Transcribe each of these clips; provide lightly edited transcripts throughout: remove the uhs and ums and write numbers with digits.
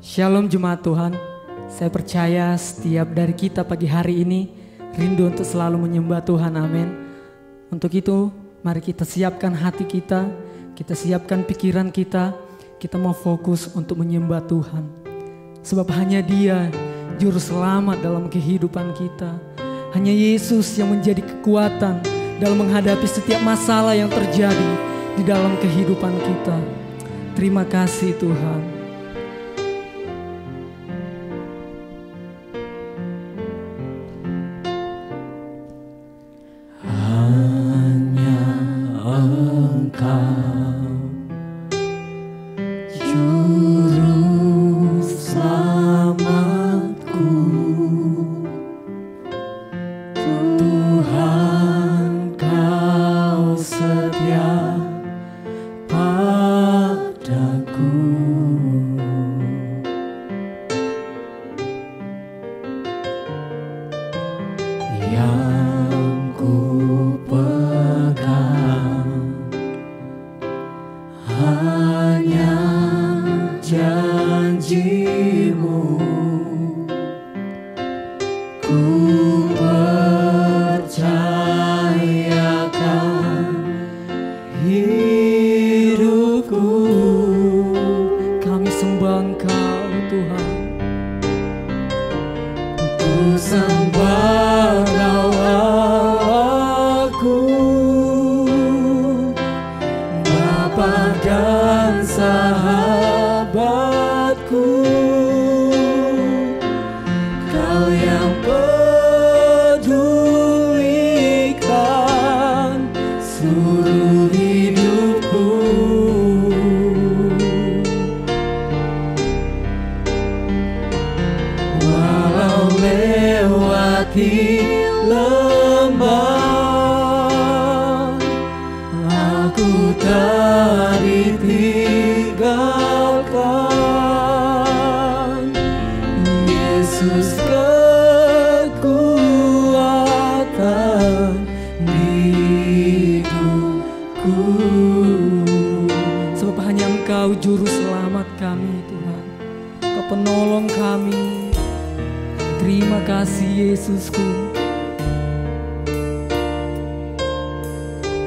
Shalom jemaat Tuhan. Saya percaya setiap dari kita pagi hari ini rindu untuk selalu menyembah Tuhan, amin. Untuk itu mari kita siapkan hati kita siapkan pikiran kita mau fokus untuk menyembah Tuhan. Sebab hanya Dia juru selamat dalam kehidupan kita. Hanya Yesus yang menjadi kekuatan dalam menghadapi setiap masalah yang terjadi di dalam kehidupan kita. Terima kasih Tuhan.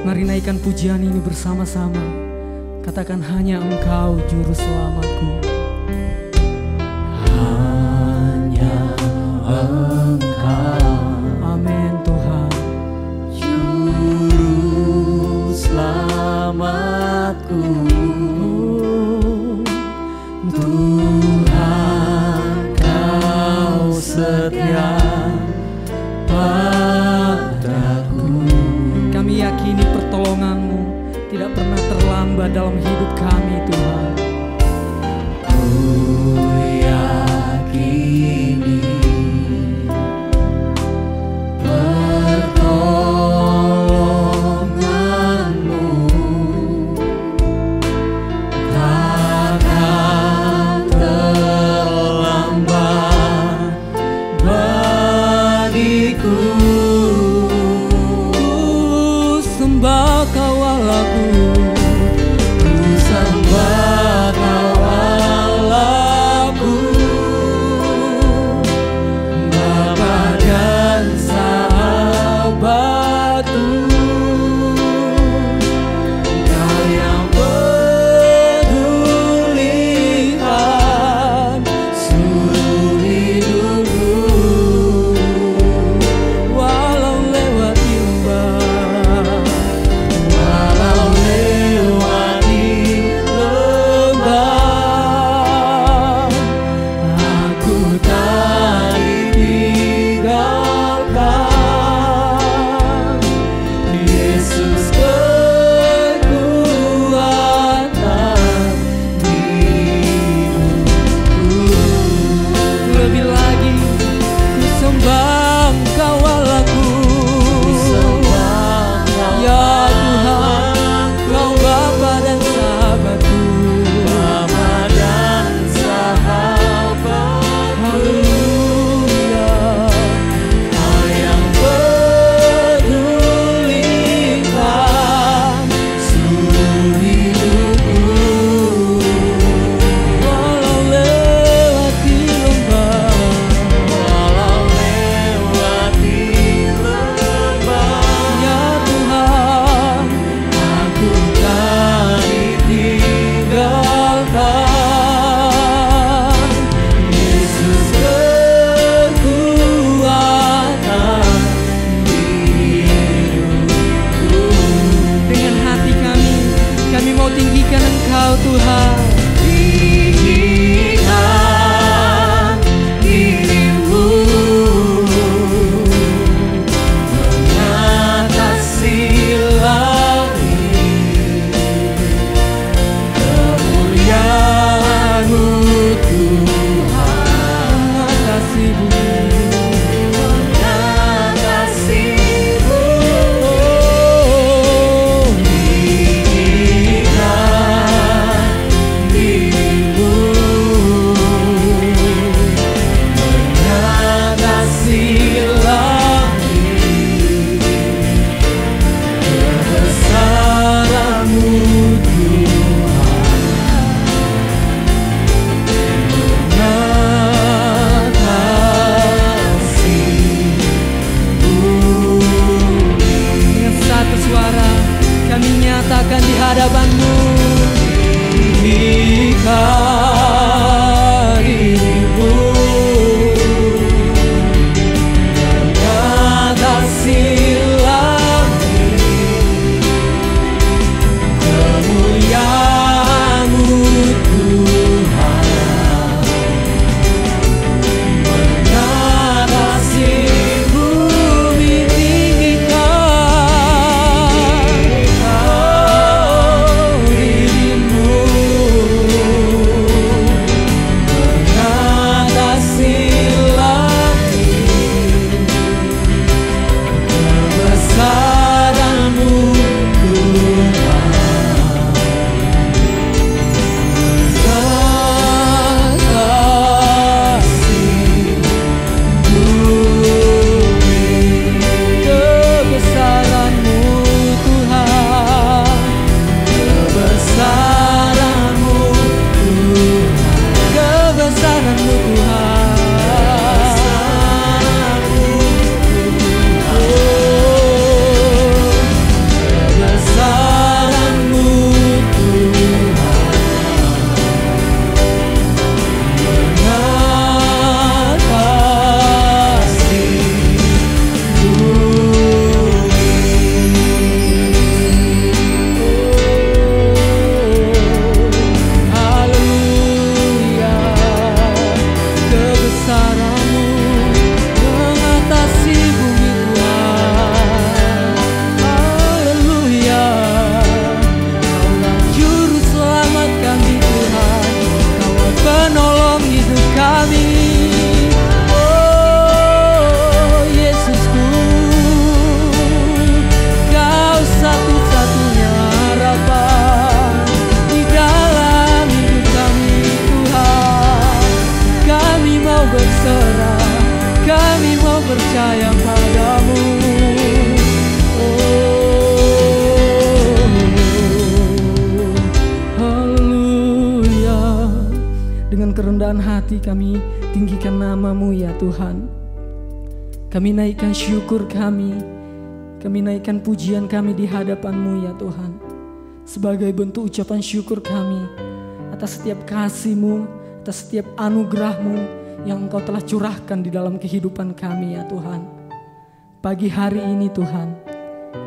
Mari naikkan pujian ini bersama-sama. Katakan hanya Engkau juru selamatku. Hanya Engkau. Amin Tuhan. Juru selamatku. Tuhan Kau setia padaku. Kami yakini pertolongan-Mu tidak pernah terlambat dalam hidup kami Tuhan. kami. Oh Yesusku, Kau satu-satunya harapan di dalam hidup kami Tuhan. Kami mau berserah, kami mau percaya padamu. Dengan kerendahan hati kami tinggikan nama-Mu ya Tuhan. Kami naikkan syukur kami naikkan pujian kami di hadapan-Mu ya Tuhan. Sebagai bentuk ucapan syukur kami atas setiap kasih-Mu, atas setiap anugerah-Mu yang Engkau telah curahkan di dalam kehidupan kami ya Tuhan. Pagi hari ini Tuhan,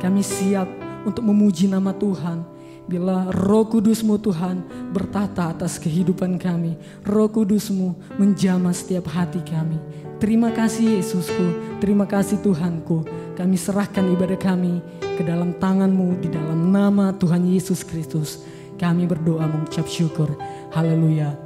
kami siap untuk memuji nama Tuhan. Bila Roh Kudus-Mu Tuhan bertata atas kehidupan kami, Roh Kudus-Mu menjamah setiap hati kami. Terima kasih Yesusku, terima kasih Tuhanku. Kami serahkan ibadah kami ke dalam tangan-Mu di dalam nama Tuhan Yesus Kristus. Kami berdoa mengucap syukur. Haleluya.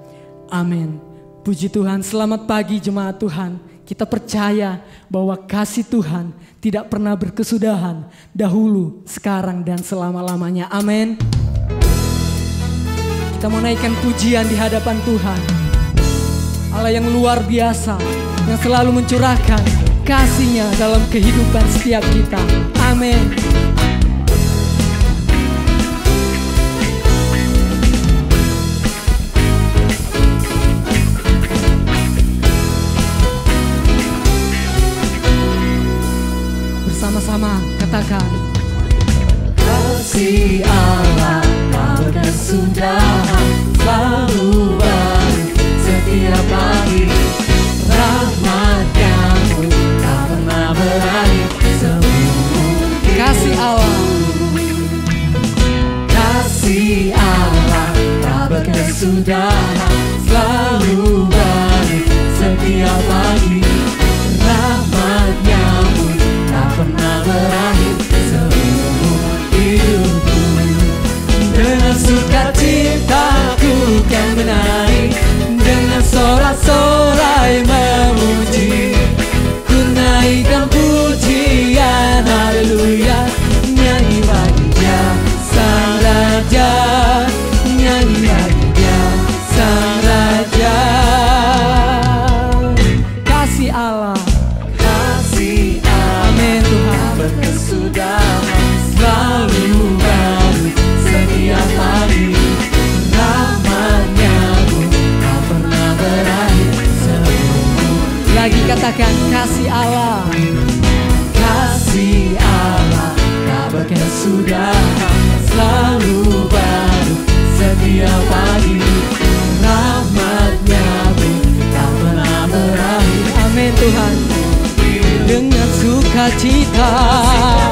Amin. Puji Tuhan, selamat pagi jemaat Tuhan. Kita percaya bahwa kasih Tuhan tidak pernah berkesudahan, dahulu, sekarang, dan selama-lamanya. Amin. Kita mau naikkan pujian di hadapan Tuhan. Allah yang luar biasa, yang selalu mencurahkan kasih-Nya dalam kehidupan setiap kita. Amin. Sama-sama katakan, kasih Allah tak berkesudahan, selalu baru setiap pagi. Rahmat-Nya tak pernah berakhir seumur hidup. Kasih Allah, kasih Allah tak berkesudahan, selalu baru setiap pagi. Rahmat-Nya pernah berakhir seumur hidupku. Dengan sukacitaku kan menari, dengan sorak-sorai memuji. Ku naikkan pujian, haleluya. Nyanyi bagi Dia Sang Raja, nyanyi bagi Dia Sang Raja. kasih Allah, berkesudahan, selalu baru setiap hari. Rahmat-Nya tak pernah berakhir seumur. lagi katakan kasih Allah, kasih Allah tak berkesudahan, selalu baru setiap pagi. Rahmat-Nya tak pernah berakhir. amin Tuhan. Dengan sukacita,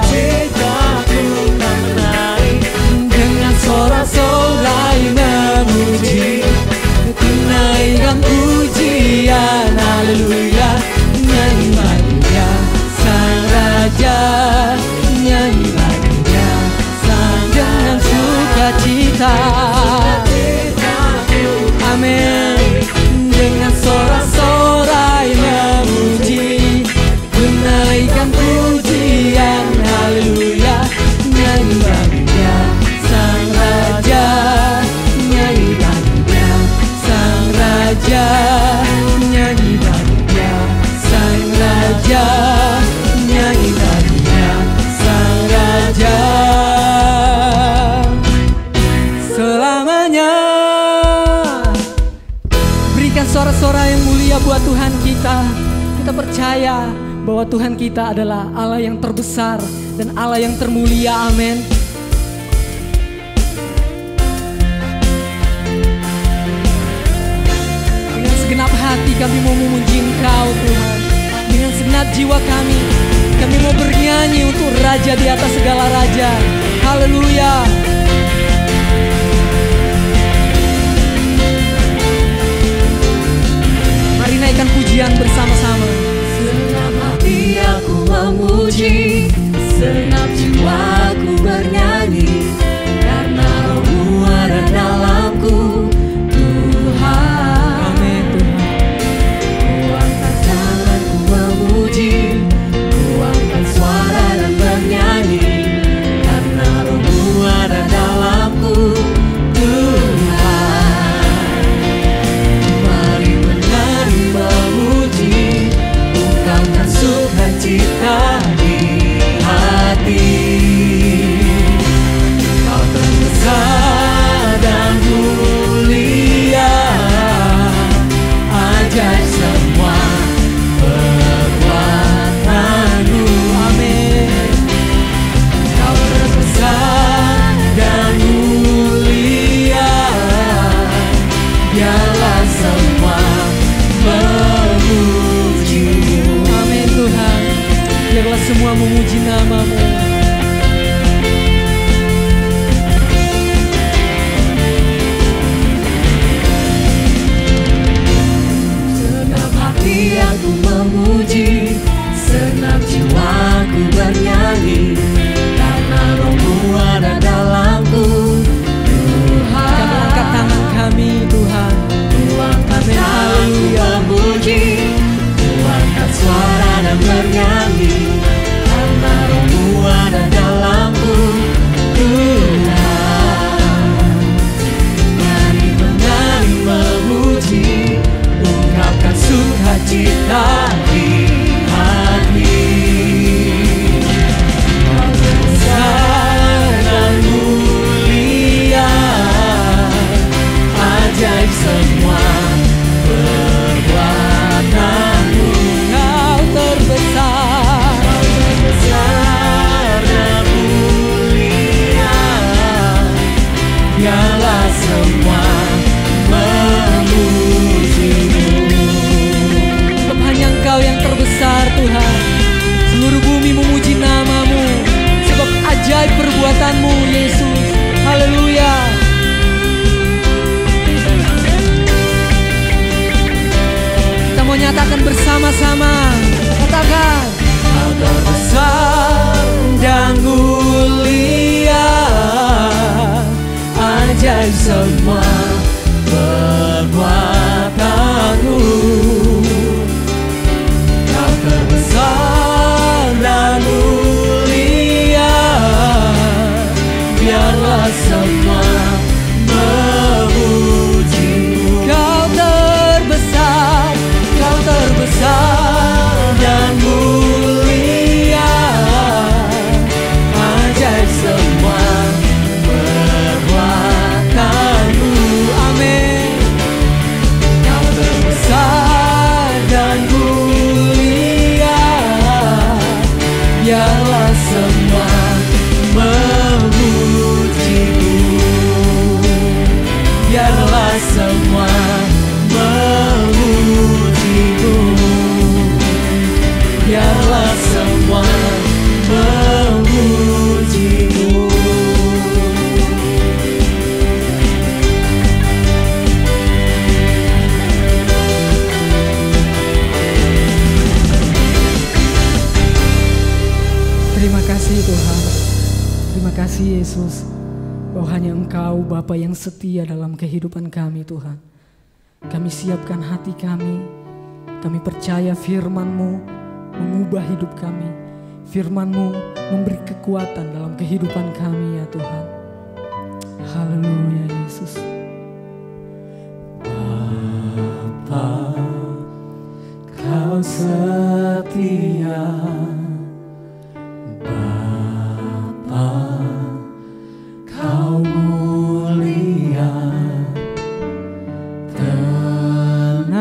sukacitaku kan menari, dengan sorak-sorai memuji. ku naikkan pujian, haleluya. Nyanyi bagi Dia Sang Raja, nyanyi bagi Dia Sang Raja. Dengan sukacita, amin. Dengan sorak-sorai memuji, naikkan pujian, haleluya. Nyanyi bagi Dia Sang Raja, nyanyi bagi Dia Sang Raja, Nyanyi bagi Dia Sang Raja, nyanyi bagi Dia Sang Raja. selamanya. Berikan sorak-sorai yang mulia buat Tuhan kita. Kita percaya bahwa Tuhan kita adalah Allah yang terbesar dan Allah yang termulia. Amin. Dengan segenap hati kami mau memuji Engkau Tuhan. Dengan segenap jiwa kami mau bernyanyi untuk Raja di atas segala raja. Haleluya. Mari naikkan pujian bersama-sama. Senang hati aku memuji, senang jiwaku bernyanyi, karena Roh-Mu ada dalamku, Tuhan. Amin Tuhan. semua memuji nama-Mu. Senang hati aku memuji, senang jiwaku bernyanyi, karena Roh-Mu ada dalamku. Tuhan, Kami angkat tangan kami Tuhan. Amin, haleluya. Memuji, kuatkan suara dan bernyanyi, karena Roh-Mu ada dalamku. Tuhan, mari menari memuji, ungkapkan sukacita di hati. Kau besar dan mulia, ajaib semua perbuatanmu. Kau terbesar, Kau terbesar dan mulia, biarlah semua memuji-Mu. sebab hanya Engkau yang terbesar Tuhan. Seluruh bumi memuji nama-Mu, sebab ajaib perbuatan-Mu Yesus. Haleluya. Kita mau nyatakan bersama-sama. Katakan, Kau terbesar dan mulia, ajaib semua perbuatanmu. Kau terbesar dan mulia, biarlah semua memuji-Mu. Kau terbesar, Kau terbesar dan mulia, ajaib semua perbuatanmu. amin. Kau terbesar dan mulia, biarlah semua memuji-Mu. Biarlah semua memuji-Mu. Biarlah semua memuji-Mu. Terima kasih Tuhan. Terima kasih Yesus, bahwa hanya Engkau Bapa yang setia dalam kehidupan kami Tuhan. Kami siapkan hati kami. Kami percaya firman-Mu mengubah hidup kami. Firman-Mu memberi kekuatan dalam kehidupan kami ya Tuhan. Haleluya Yesus. Bapa, Kau setia. Bapa, Kau mulia. Tenanglah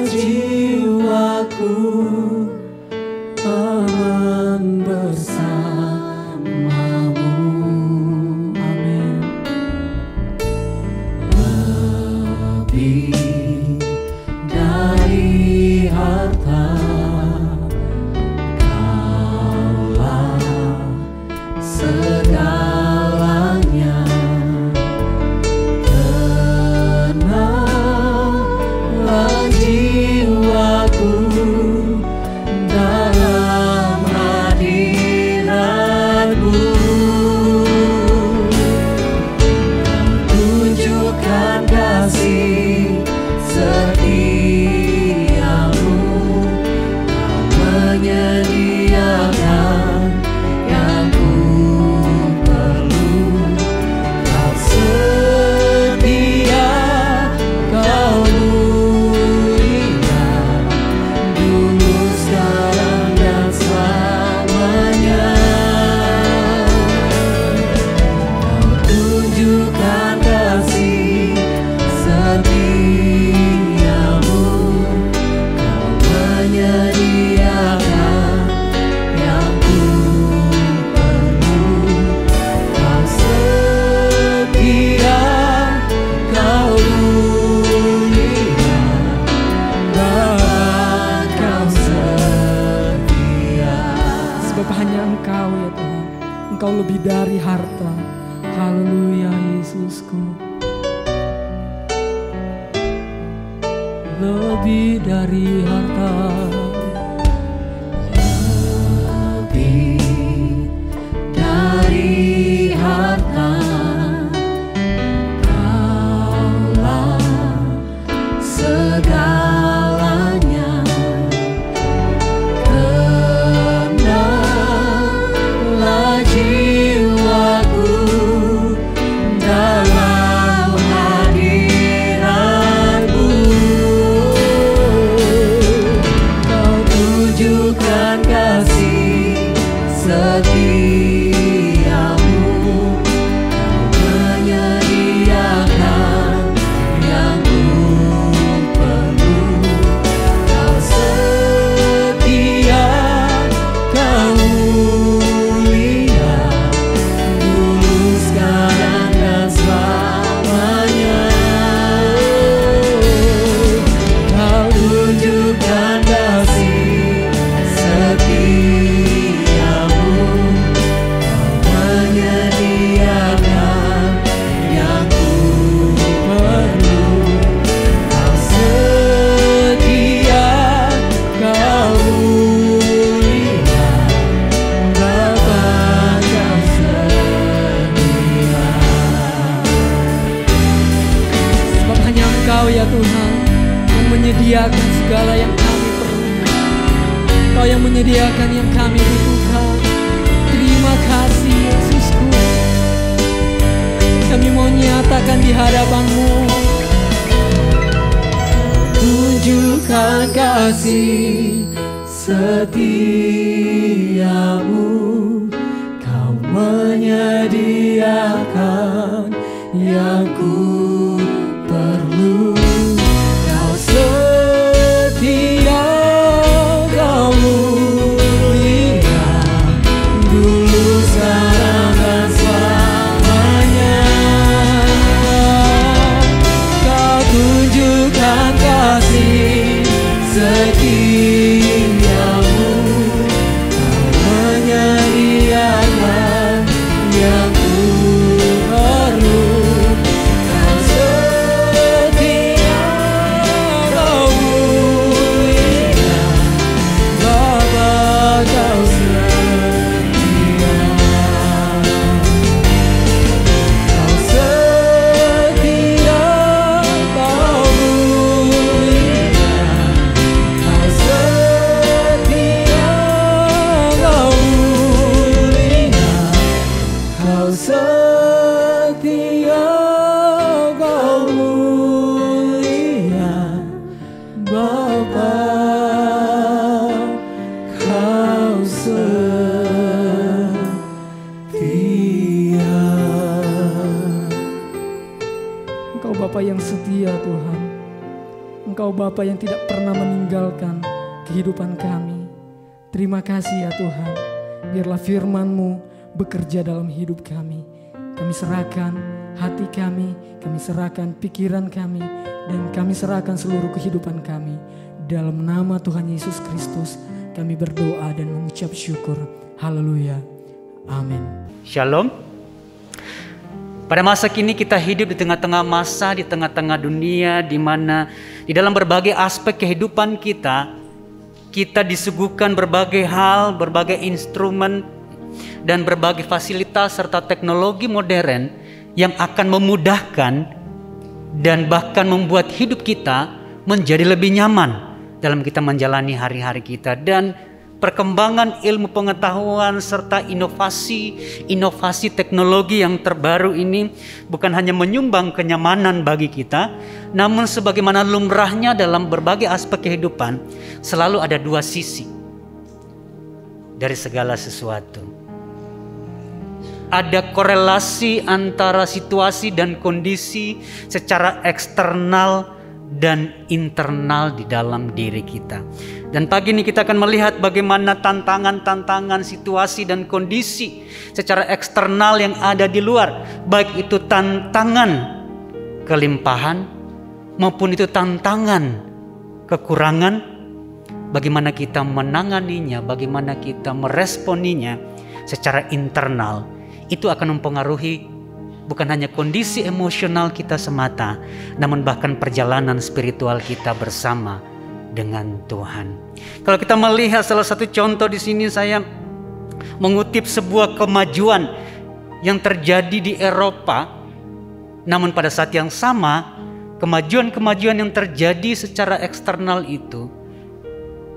jiwaku, aman bersama-Mu. Amin. Lebih dari harta, Kaulah segalanya. Tenanglah jiwaku, Engkau lebih dari harta. Haleluya Yesusku. Lebih dari harta. Lebih dari harta. Kaulah segalanya. Kenalah jiwaku dalam hadirat-Mu. Kau tunjukkan kasih setiamu. Kau menyediakan yang ku perlu. Kau setia, Kau mulia, dulu, sekarang, dan selamanya. Kau tunjukkan kasih setiamu. Kau menyediakan yang ku perlu. Kau setia, Kau mulia, Bapa Kau setia. Sebab hanya Engkau ya Tuhan yang menyediakan segala yang kami perlu. Engkau yang menyediakan yang kami butuhkan. Terima kasih Yesusku. Kami mau nyatakan di hadapan-Mu. Tunjukkan kasih setiamu. Kau menyediakan yang ku perlu. Kau setia, Kau mulia, dulu, sekarang, dan selamanya. Kau tunjukkan kasih setiamu. Kau menyediakan yang ku perlu. Kau setia, Kau mulia, Bapa Kau setia. Kau setia, Kau mulia, Kau setia, Kau mulia, Kau setia, Kau mulia, Bapa Kau setia. Engkau Bapa yang setia Tuhan. Engkau Bapa yang tidak pernah meninggalkan kehidupan kami. Terima kasih ya Tuhan. Biarlah firman-Mu bekerja dalam hidup kami. Kami serahkan hati kami serahkan pikiran kami, dan kami serahkan seluruh kehidupan kami. Dalam nama Tuhan Yesus Kristus kami berdoa dan mengucap syukur. Haleluya. Amin. Shalom. Pada masa kini kita hidup di tengah-tengah masa, di tengah-tengah dunia, di mana di dalam berbagai aspek kehidupan kita disuguhkan berbagai hal, berbagai instrumen, dan berbagai fasilitas serta teknologi modern yang akan memudahkan dan bahkan membuat hidup kita menjadi lebih nyaman dalam kita menjalani hari-hari kita. Dan perkembangan ilmu pengetahuan serta inovasi teknologi yang terbaru ini bukan hanya menyumbang kenyamanan bagi kita, namun sebagaimana lumrahnya dalam berbagai aspek kehidupan, selalu ada dua sisi dari segala sesuatu. Ada korelasi antara situasi dan kondisi secara eksternal dan internal di dalam diri kita. Dan pagi ini kita akan melihat bagaimana tantangan-tantangan situasi dan kondisi secara eksternal yang ada di luar, baik itu tantangan kelimpahan maupun itu tantangan kekurangan, bagaimana kita menanganinya, bagaimana kita meresponinya secara internal itu akan mempengaruhi bukan hanya kondisi emosional kita semata, namun bahkan perjalanan spiritual kita bersama dengan Tuhan. Kalau kita melihat salah satu contoh di sini, saya mengutip sebuah kemajuan yang terjadi di Eropa, namun pada saat yang sama kemajuan-kemajuan yang terjadi secara eksternal itu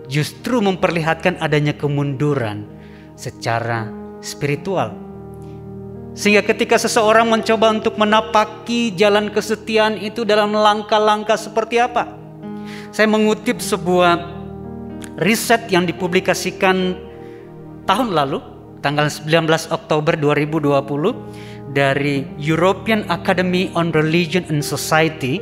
justru memperlihatkan adanya kemunduran secara spiritual. Sehingga ketika seseorang mencoba untuk menapaki jalan kesetiaan itu dalam langkah-langkah seperti apa? Saya mengutip sebuah riset yang dipublikasikan tahun lalu, tanggal 19 Oktober 2020 dari European Academy on Religion and Society.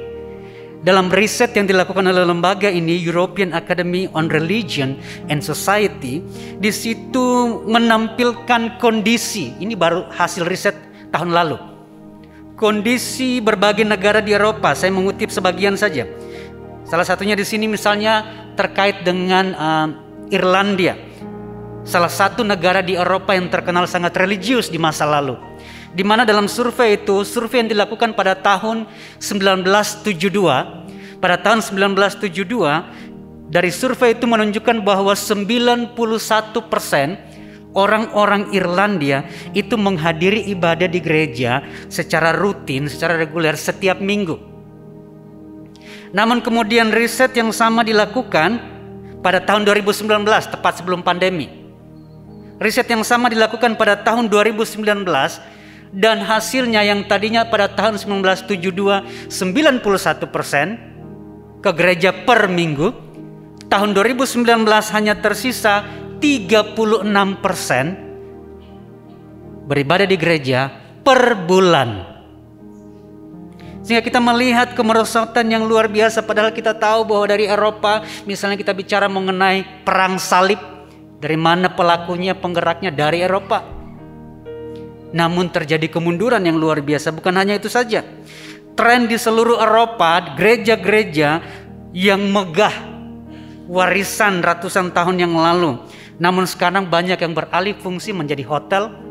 Dalam riset yang dilakukan oleh lembaga ini, European Academy on Religion and Society, di situ menampilkan kondisi, ini baru hasil riset tahun lalu, kondisi berbagai negara di Eropa. Saya mengutip sebagian saja. Salah satunya di sini misalnya terkait dengan Irlandia, salah satu negara di Eropa yang terkenal sangat religius di masa lalu, di mana dalam survei itu, survei yang dilakukan pada tahun 1972, dari survei itu menunjukkan bahwa 91% orang-orang Irlandia itu menghadiri ibadah di gereja secara rutin, secara reguler setiap minggu. Namun kemudian riset yang sama dilakukan pada tahun 2019, tepat sebelum pandemi. Riset yang sama dilakukan pada tahun 2019, dan hasilnya yang tadinya pada tahun 1972 91% ke gereja per minggu, tahun 2019 hanya tersisa 36% beribadah di gereja per bulan. Sehingga kita melihat kemerosotan yang luar biasa, padahal kita tahu bahwa dari Eropa, misalnya kita bicara mengenai perang salib, dari mana pelakunya, penggeraknya dari Eropa. Namun terjadi kemunduran yang luar biasa. Bukan hanya itu saja, tren di seluruh Eropa, gereja-gereja yang megah warisan ratusan tahun yang lalu, namun sekarang banyak yang beralih fungsi menjadi hotel,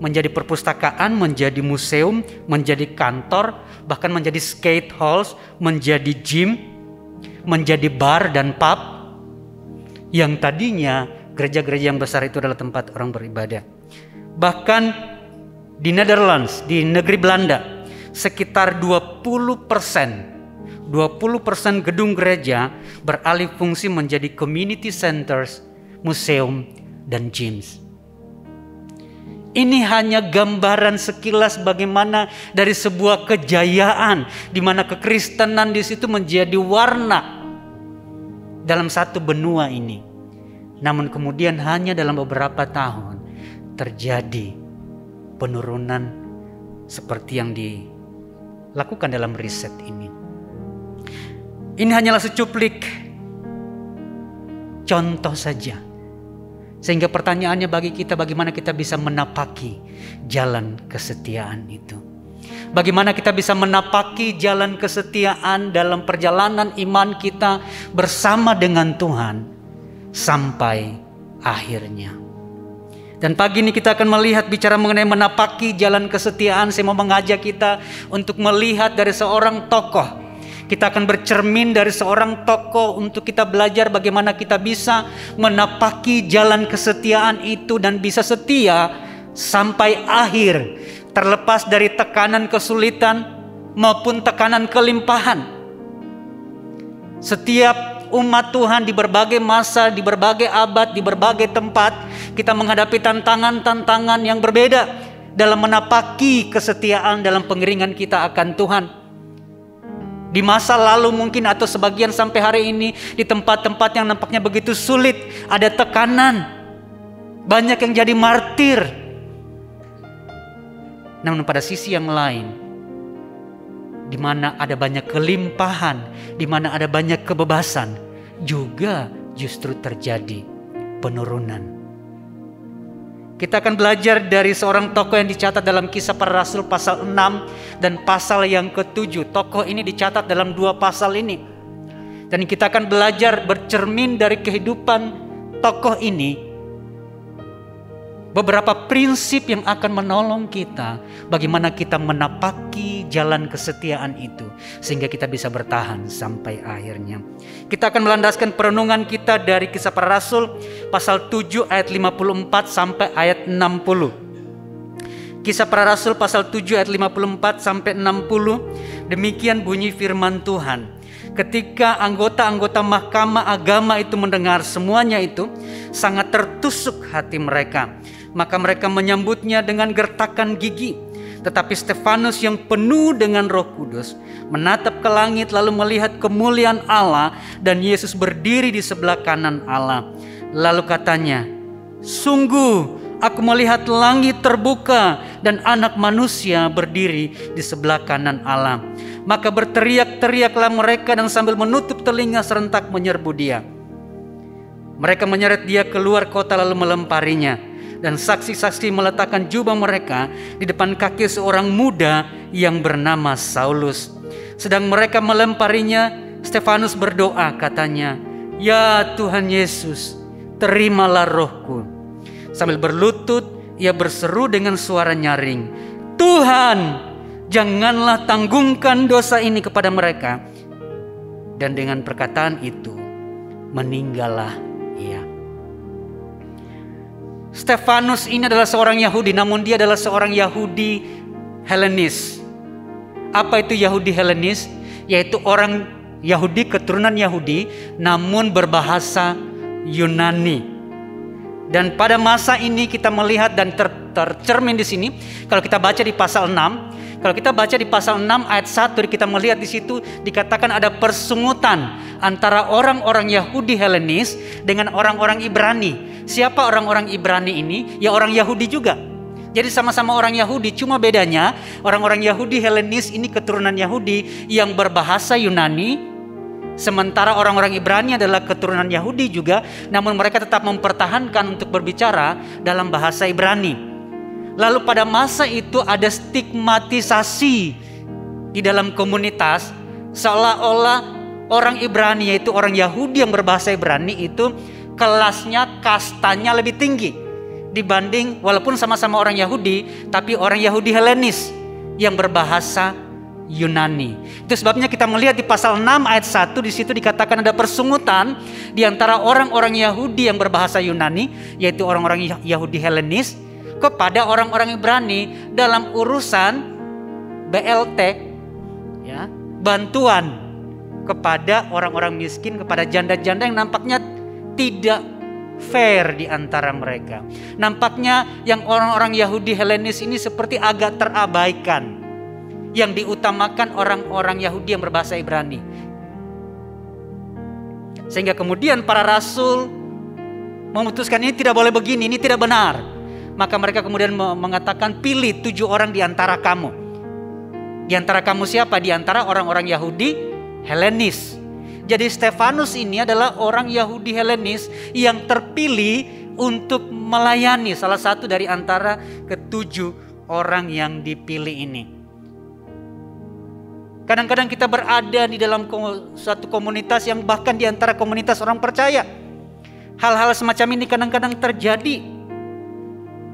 menjadi perpustakaan, menjadi museum, menjadi kantor, bahkan menjadi skate halls, menjadi gym, menjadi bar dan pub. Yang tadinya gereja-gereja yang besar itu adalah tempat orang beribadah. Bahkan di Netherlands, di negeri Belanda, sekitar 20% gedung gereja beralih fungsi menjadi community centers, museum, dan gyms. Ini hanya gambaran sekilas bagaimana dari sebuah kejayaan di mana kekristenan di situ menjadi warna dalam satu benua ini. Namun kemudian hanya dalam beberapa tahun terjadi penurunan seperti yang dilakukan dalam riset ini. Ini hanyalah secuplik contoh saja. Sehingga pertanyaannya bagi kita, bagaimana kita bisa menapaki jalan kesetiaan itu? Bagaimana kita bisa menapaki jalan kesetiaan dalam perjalanan iman kita bersama dengan Tuhan sampai akhirnya? Dan pagi ini kita akan melihat bicara mengenai menapaki jalan kesetiaan. Saya mau mengajak kita untuk melihat dari seorang tokoh. Kita akan bercermin dari seorang tokoh untuk kita belajar bagaimana kita bisa menapaki jalan kesetiaan itu dan bisa setia sampai akhir, terlepas dari tekanan kesulitan maupun tekanan kelimpahan. Setiap umat Tuhan di berbagai masa, di berbagai abad, di berbagai tempat, kita menghadapi tantangan-tantangan yang berbeda dalam menapaki kesetiaan dalam pengiringan kita akan Tuhan. Di masa lalu mungkin atau sebagian sampai hari ini, di tempat-tempat yang nampaknya begitu sulit, ada tekanan, banyak yang jadi martir. Namun pada sisi yang lain, di mana ada banyak kelimpahan, di mana ada banyak kebebasan, juga justru terjadi penurunan. Kita akan belajar dari seorang tokoh yang dicatat dalam Kisah Para Rasul pasal 6 dan pasal yang ke-7. Tokoh ini dicatat dalam 2 pasal ini. Dan kita akan belajar bercermin dari kehidupan tokoh ini. beberapa prinsip yang akan menolong kita bagaimana kita menapaki jalan kesetiaan itu sehingga kita bisa bertahan sampai akhirnya. Kita akan melandaskan perenungan kita dari Kisah Para Rasul pasal 7 ayat 54 sampai ayat 60. Kisah Para Rasul pasal 7 ayat 54 sampai 60. Demikian bunyi firman Tuhan. Ketika anggota-anggota mahkamah agama itu mendengar semuanya itu, sangat tertusuk hati mereka. Maka mereka menyambutnya dengan gertakan gigi. Tetapi Stefanus yang penuh dengan Roh Kudus menatap ke langit lalu melihat kemuliaan Allah dan Yesus berdiri di sebelah kanan Allah. Lalu katanya, "Sungguh aku melihat langit terbuka dan Anak Manusia berdiri di sebelah kanan Allah." Maka berteriak-teriaklah mereka dan sambil menutup telinga serentak menyerbu dia. Mereka menyeret dia keluar kota lalu melemparinya. Dan saksi-saksi meletakkan jubah mereka di depan kaki seorang muda yang bernama Saulus. Sedang mereka melemparinya, Stefanus berdoa katanya, "Ya Tuhan Yesus, terimalah rohku." Sambil berlutut, ia berseru dengan suara nyaring, "Tuhan, janganlah tanggungkan dosa ini kepada mereka." Dan dengan perkataan itu, meninggallah ia. Stefanus ini adalah seorang Yahudi, namun dia adalah seorang Yahudi Helenis. Apa itu Yahudi Helenis? Yaitu orang Yahudi, keturunan Yahudi, namun berbahasa Yunani. Dan pada masa ini kita melihat dan tercermin di sini, kalau kita baca di pasal 6, kalau kita baca di pasal 6 ayat 1, kita melihat di situ dikatakan ada persungutan antara orang-orang Yahudi Helenis dengan orang-orang Ibrani. Siapa orang-orang Ibrani ini? Ya orang Yahudi juga. Jadi sama-sama orang Yahudi, cuma bedanya orang-orang Yahudi Helenis ini keturunan Yahudi yang berbahasa Yunani, sementara orang-orang Ibrani adalah keturunan Yahudi juga, namun mereka tetap mempertahankan untuk berbicara dalam bahasa Ibrani. Lalu pada masa itu ada stigmatisasi di dalam komunitas, seolah-olah orang Ibrani, yaitu orang Yahudi yang berbahasa Ibrani itu kelasnya, kastanya lebih tinggi dibanding, walaupun sama-sama orang Yahudi, tapi orang Yahudi Helenis yang berbahasa Yunani. Itu sebabnya kita melihat di pasal 6 ayat 1, di situ dikatakan ada persungutan di antara orang-orang Yahudi yang berbahasa Yunani, yaitu orang-orang Yahudi Helenis, kepada orang-orang Ibrani dalam urusan BLT, ya, bantuan kepada orang-orang miskin, kepada janda-janda yang nampaknya tidak fair di antara mereka. Nampaknya yang orang-orang Yahudi Helenis ini seperti agak terabaikan. Yang diutamakan orang-orang Yahudi yang berbahasa Ibrani. Sehingga kemudian para rasul memutuskan ini tidak boleh begini, ini tidak benar. Maka mereka kemudian mengatakan, pilih 7 orang di antara kamu. Di antara kamu siapa? Di antara orang-orang Yahudi Helenis. Jadi Stefanus ini adalah orang Yahudi Helenis yang terpilih untuk melayani, salah satu dari antara ke-7 orang yang dipilih ini. Kadang-kadang kita berada di dalam suatu komunitas yang bahkan di antara komunitas orang percaya. Hal-hal semacam ini kadang-kadang terjadi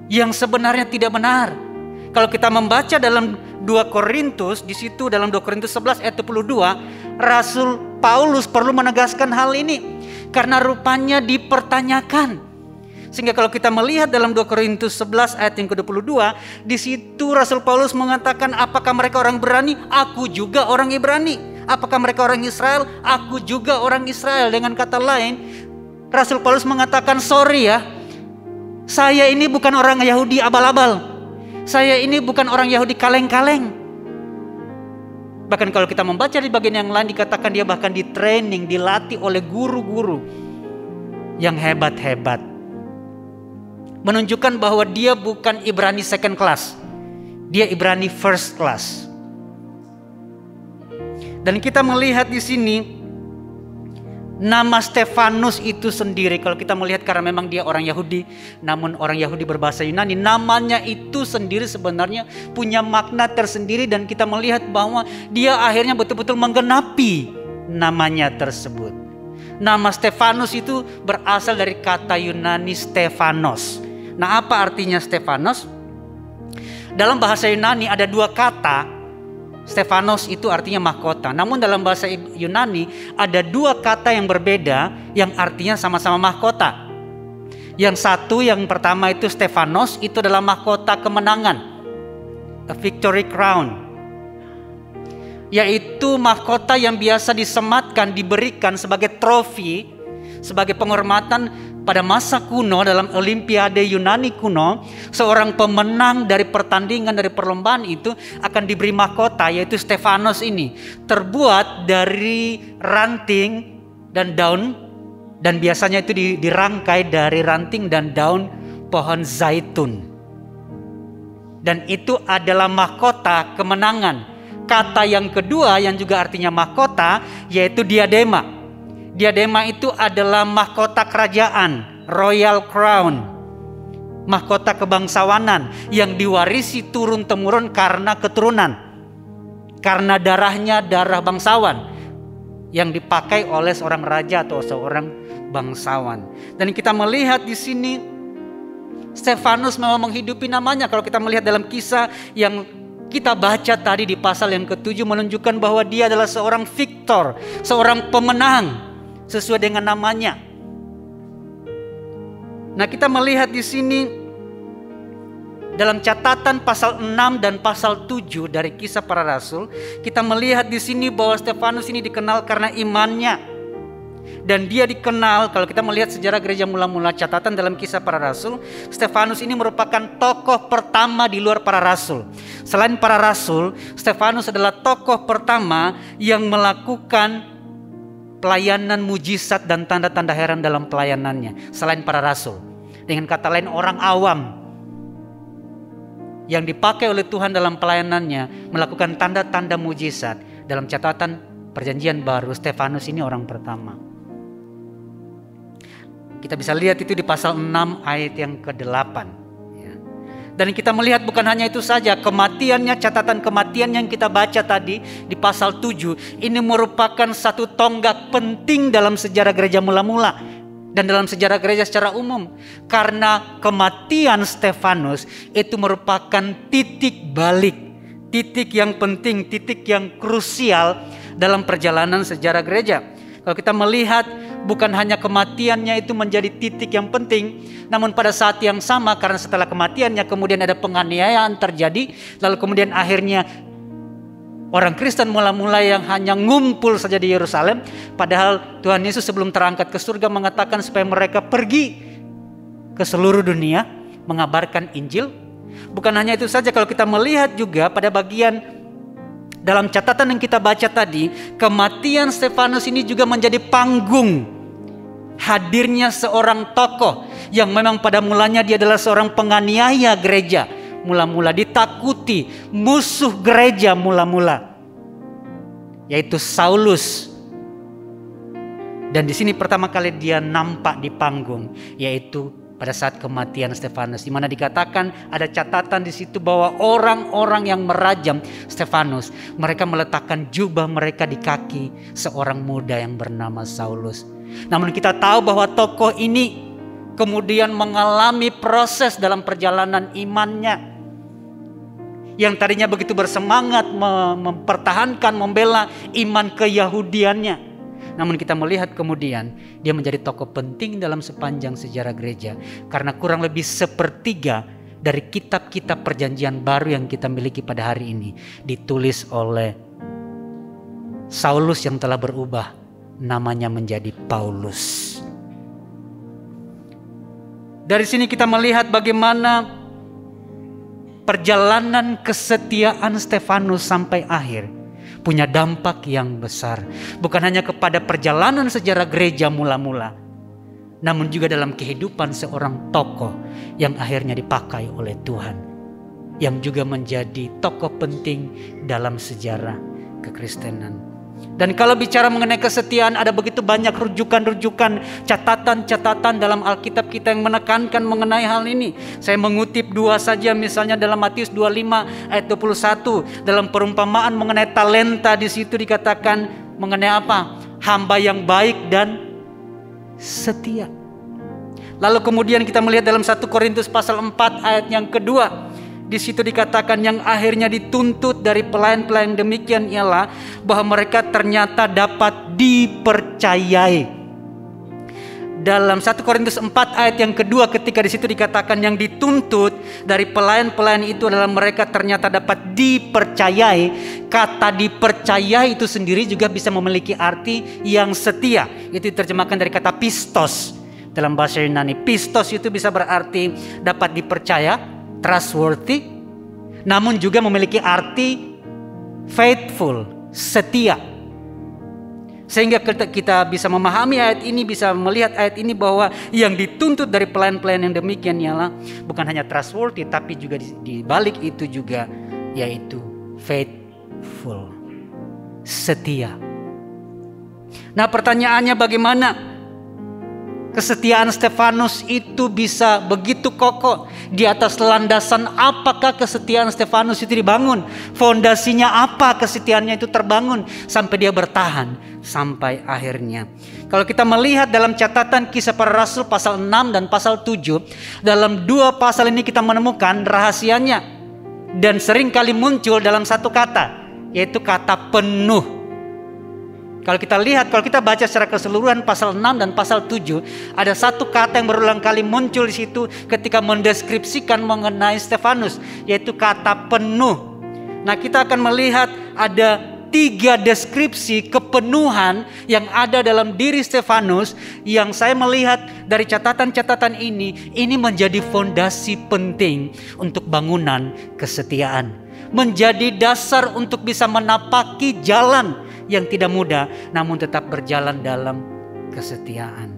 yang sebenarnya tidak benar. Kalau kita membaca dalam 2 Korintus, di situ dalam 2 Korintus 11 ayat 22, Rasul Paulus perlu menegaskan hal ini karena rupanya dipertanyakan. Sehingga kalau kita melihat dalam 2 Korintus 11 ayat yang ke-22, di situ Rasul Paulus mengatakan, apakah mereka orang Ibrani? Aku juga orang Ibrani. Apakah mereka orang Israel? Aku juga orang Israel. Dengan kata lain, Rasul Paulus mengatakan, sorry ya, saya ini bukan orang Yahudi abal-abal. Saya ini bukan orang Yahudi kaleng-kaleng. Bahkan kalau kita membaca di bagian yang lain dikatakan dia bahkan di training, dilatih oleh guru-guru yang hebat-hebat. Menunjukkan bahwa dia bukan Ibrani second class. Dia Ibrani first class. Dan kita melihat di sini nama Stefanus itu sendiri, kalau kita melihat karena memang dia orang Yahudi, namun orang Yahudi berbahasa Yunani, namanya itu sendiri sebenarnya punya makna tersendiri dan kita melihat bahwa dia akhirnya betul-betul menggenapi namanya tersebut. Nama Stefanus itu berasal dari kata Yunani Stefanos. Nah, apa artinya Stefanos? Dalam bahasa Yunani ada dua kata. Stefanos itu artinya mahkota. Namun dalam bahasa Yunani ada dua kata yang berbeda yang artinya sama-sama mahkota. Yang satu, yang pertama itu Stefanos, itu adalah mahkota kemenangan. A victory crown. Yaitu mahkota yang biasa disematkan, diberikan sebagai trofi, sebagai penghormatan pada masa kuno dalam Olimpiade Yunani kuno. Seorang pemenang dari pertandingan, dari perlombaan itu akan diberi mahkota, yaitu Stefanos ini. Terbuat dari ranting dan daun, dan biasanya itu dirangkai dari ranting dan daun pohon zaitun. Dan itu adalah mahkota kemenangan. Kata yang kedua yang juga artinya mahkota yaitu diadema. Diadema itu adalah mahkota kerajaan, royal crown, mahkota kebangsawanan yang diwarisi turun-temurun karena keturunan, karena darahnya darah bangsawan yang dipakai oleh seorang raja atau seorang bangsawan. Dan kita melihat di sini Stefanus memang menghidupi namanya. Kalau kita melihat dalam kisah yang kita baca tadi di pasal yang ke-7 menunjukkan bahwa dia adalah seorang victor, seorang pemenang sesuai dengan namanya. Nah, kita melihat di sini dalam catatan pasal 6 dan pasal 7 dari Kisah Para Rasul, kita melihat di sini bahwa Stefanus ini dikenal karena imannya. Dan dia dikenal, kalau kita melihat sejarah gereja mula-mula, catatan dalam Kisah Para Rasul, Stefanus ini merupakan tokoh pertama di luar para rasul. Selain para rasul, Stefanus adalah tokoh pertama yang melakukan pelayanan mujizat dan tanda-tanda heran dalam pelayanannya selain para rasul. Dengan kata lain, orang awam yang dipakai oleh Tuhan dalam pelayanannya melakukan tanda-tanda mujizat. Dalam catatan Perjanjian Baru, Stefanus ini orang pertama. Kita bisa lihat itu di pasal 6 ayat yang ke-8. Dan kita melihat bukan hanya itu saja, kematiannya, catatan kematian yang kita baca tadi di pasal 7, ini merupakan satu tonggak penting dalam sejarah gereja mula-mula dan dalam sejarah gereja secara umum. Karena kematian Stefanus itu merupakan titik balik, titik yang penting, titik yang krusial dalam perjalanan sejarah gereja. Kalau kita melihat bukan hanya kematiannya itu menjadi titik yang penting, namun pada saat yang sama karena setelah kematiannya kemudian ada penganiayaan terjadi, lalu kemudian akhirnya orang Kristen mula-mula yang hanya ngumpul saja di Yerusalem, padahal Tuhan Yesus sebelum terangkat ke surga mengatakan supaya mereka pergi ke seluruh dunia mengabarkan Injil. Bukan hanya itu saja, kalau kita melihat juga pada bagian dalam catatan yang kita baca tadi, kematian Stefanus ini juga menjadi panggung hadirnya seorang tokoh yang memang pada mulanya dia adalah seorang penganiaya gereja. Mula-mula ditakuti musuh gereja mula-mula, yaitu Saulus. Dan di sini pertama kali dia nampak di panggung, yaitu pada saat kematian Stefanus, di mana dikatakan ada catatan di situ bahwa orang-orang yang merajam Stefanus, mereka meletakkan jubah mereka di kaki seorang muda yang bernama Saulus. Namun kita tahu bahwa tokoh ini kemudian mengalami proses dalam perjalanan imannya, yang tadinya begitu bersemangat mempertahankan, membela iman keyahudiannya. Namun kita melihat kemudian dia menjadi tokoh penting dalam sepanjang sejarah gereja. Karena kurang lebih sepertiga dari kitab-kitab Perjanjian Baru yang kita miliki pada hari ini ditulis oleh Saulus yang telah berubah namanya menjadi Paulus. Dari sini kita melihat bagaimana perjalanan kesetiaan Stefanus sampai akhir punya dampak yang besar. Bukan hanya kepada perjalanan sejarah gereja mula-mula, namun juga dalam kehidupan seorang tokoh yang akhirnya dipakai oleh Tuhan, yang juga menjadi tokoh penting dalam sejarah kekristenan. Dan kalau bicara mengenai kesetiaan, ada begitu banyak rujukan-rujukan, catatan-catatan dalam Alkitab kita yang menekankan mengenai hal ini. Saya mengutip dua saja, misalnya dalam Matius 25 ayat 21, dalam perumpamaan mengenai talenta, di situ dikatakan mengenai apa? Hamba yang baik dan setia. Lalu kemudian kita melihat dalam 1 Korintus pasal 4 ayat yang kedua. Di situ dikatakan yang akhirnya dituntut dari pelayan-pelayan demikian ialah bahwa mereka ternyata dapat dipercayai. Dalam 1 Korintus 4 ayat yang kedua, ketika di situ dikatakan yang dituntut dari pelayan-pelayan itu adalah mereka ternyata dapat dipercayai. Kata dipercayai itu sendiri juga bisa memiliki arti yang setia. Itu diterjemahkan dari kata pistos dalam bahasa Yunani. Pistos itu bisa berarti dapat dipercaya, trustworthy, namun juga memiliki arti faithful, setia. Sehingga kita bisa memahami ayat ini, bisa melihat ayat ini bahwa yang dituntut dari pelayan-pelayan yang demikian ialah bukan hanya trustworthy, tapi juga di balik itu juga yaitu faithful, setia. Nah, pertanyaannya bagaimana kesetiaan Stefanus itu bisa begitu kokoh? Di atas landasan apakah kesetiaan Stefanus itu dibangun? Fondasinya apa kesetiaannya itu terbangun sampai dia bertahan sampai akhirnya? Kalau kita melihat dalam catatan Kisah Para Rasul pasal 6 dan pasal 7, dalam dua pasal ini kita menemukan rahasianya dan sering kali muncul dalam satu kata, yaitu kata penuh. Kalau kita lihat, kalau kita baca secara keseluruhan pasal 6 dan pasal 7, ada satu kata yang berulang kali muncul di situ ketika mendeskripsikan mengenai Stefanus, yaitu kata penuh. Nah, kita akan melihat ada 3 deskripsi kepenuhan yang ada dalam diri Stefanus yang saya melihat dari catatan-catatan ini menjadi fondasi penting untuk bangunan kesetiaan. Menjadi dasar untuk bisa menapaki jalan yang tidak mudah, namun tetap berjalan dalam kesetiaan.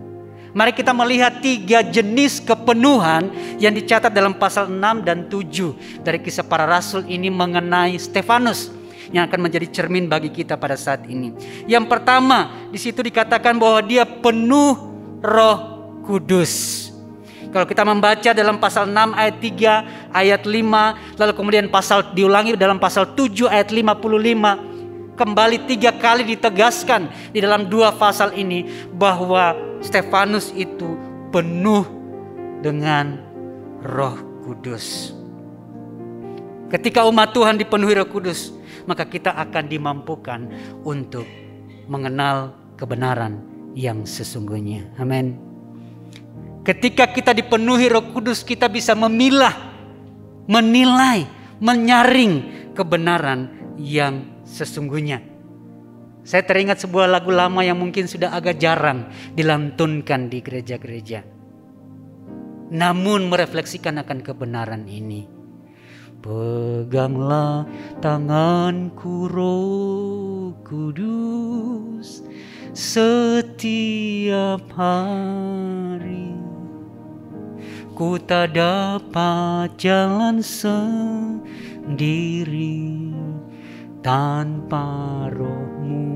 Mari kita melihat 3 jenis kepenuhan yang dicatat dalam pasal 6 dan 7 dari Kisah Para Rasul ini mengenai Stefanus, yang akan menjadi cermin bagi kita pada saat ini. Yang pertama, di situ dikatakan bahwa dia penuh Roh Kudus. Kalau kita membaca dalam pasal 6 ayat 3, ayat 5, lalu kemudian diulangi dalam pasal 7 ayat 55. Kembali 3 kali ditegaskan di dalam 2 pasal ini bahwa Stefanus itu penuh dengan Roh Kudus. Ketika umat Tuhan dipenuhi Roh Kudus, maka kita akan dimampukan untuk mengenal kebenaran yang sesungguhnya. Amin. Ketika kita dipenuhi Roh Kudus, kita bisa memilah, menilai, menyaring kebenaran yang sesungguhnya. Saya teringat sebuah lagu lama yang mungkin sudah agak jarang dilantunkan di gereja-gereja, namun merefleksikan akan kebenaran ini. Peganglah tanganku Roh Kudus setiap hari, ku tak dapat jalan sendiri tanpa Roh-Mu.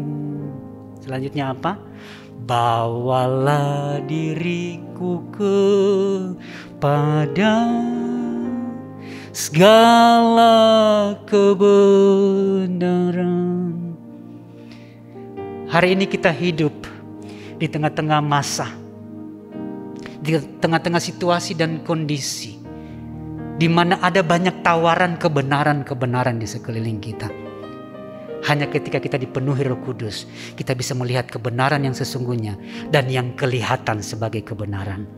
Selanjutnya apa? Bawalah diriku kepada segala kebenaran. Hari ini kita hidup di tengah-tengah masa, di tengah-tengah situasi dan kondisi di mana ada banyak tawaran kebenaran-kebenaran di sekeliling kita. Hanya ketika kita dipenuhi Roh Kudus, kita bisa melihat kebenaran yang sesungguhnya dan yang kelihatan sebagai kebenaran,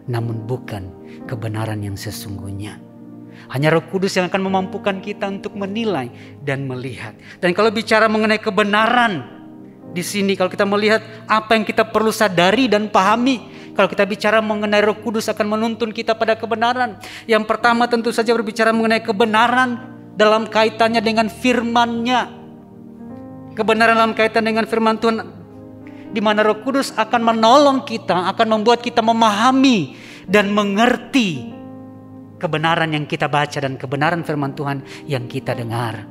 namun bukan kebenaran yang sesungguhnya. Hanya Roh Kudus yang akan memampukan kita untuk menilai dan melihat. Dan kalau bicara mengenai kebenaran di sini, kalau kita melihat apa yang kita perlu sadari dan pahami, kalau kita bicara mengenai Roh Kudus akan menuntun kita pada kebenaran. Yang pertama tentu saja berbicara mengenai kebenaran dalam kaitannya dengan firman-Nya. Kebenaran dalam kaitan dengan firman Tuhan, di mana Roh Kudus akan menolong kita, akan membuat kita memahami dan mengerti kebenaran yang kita baca dan kebenaran firman Tuhan yang kita dengar.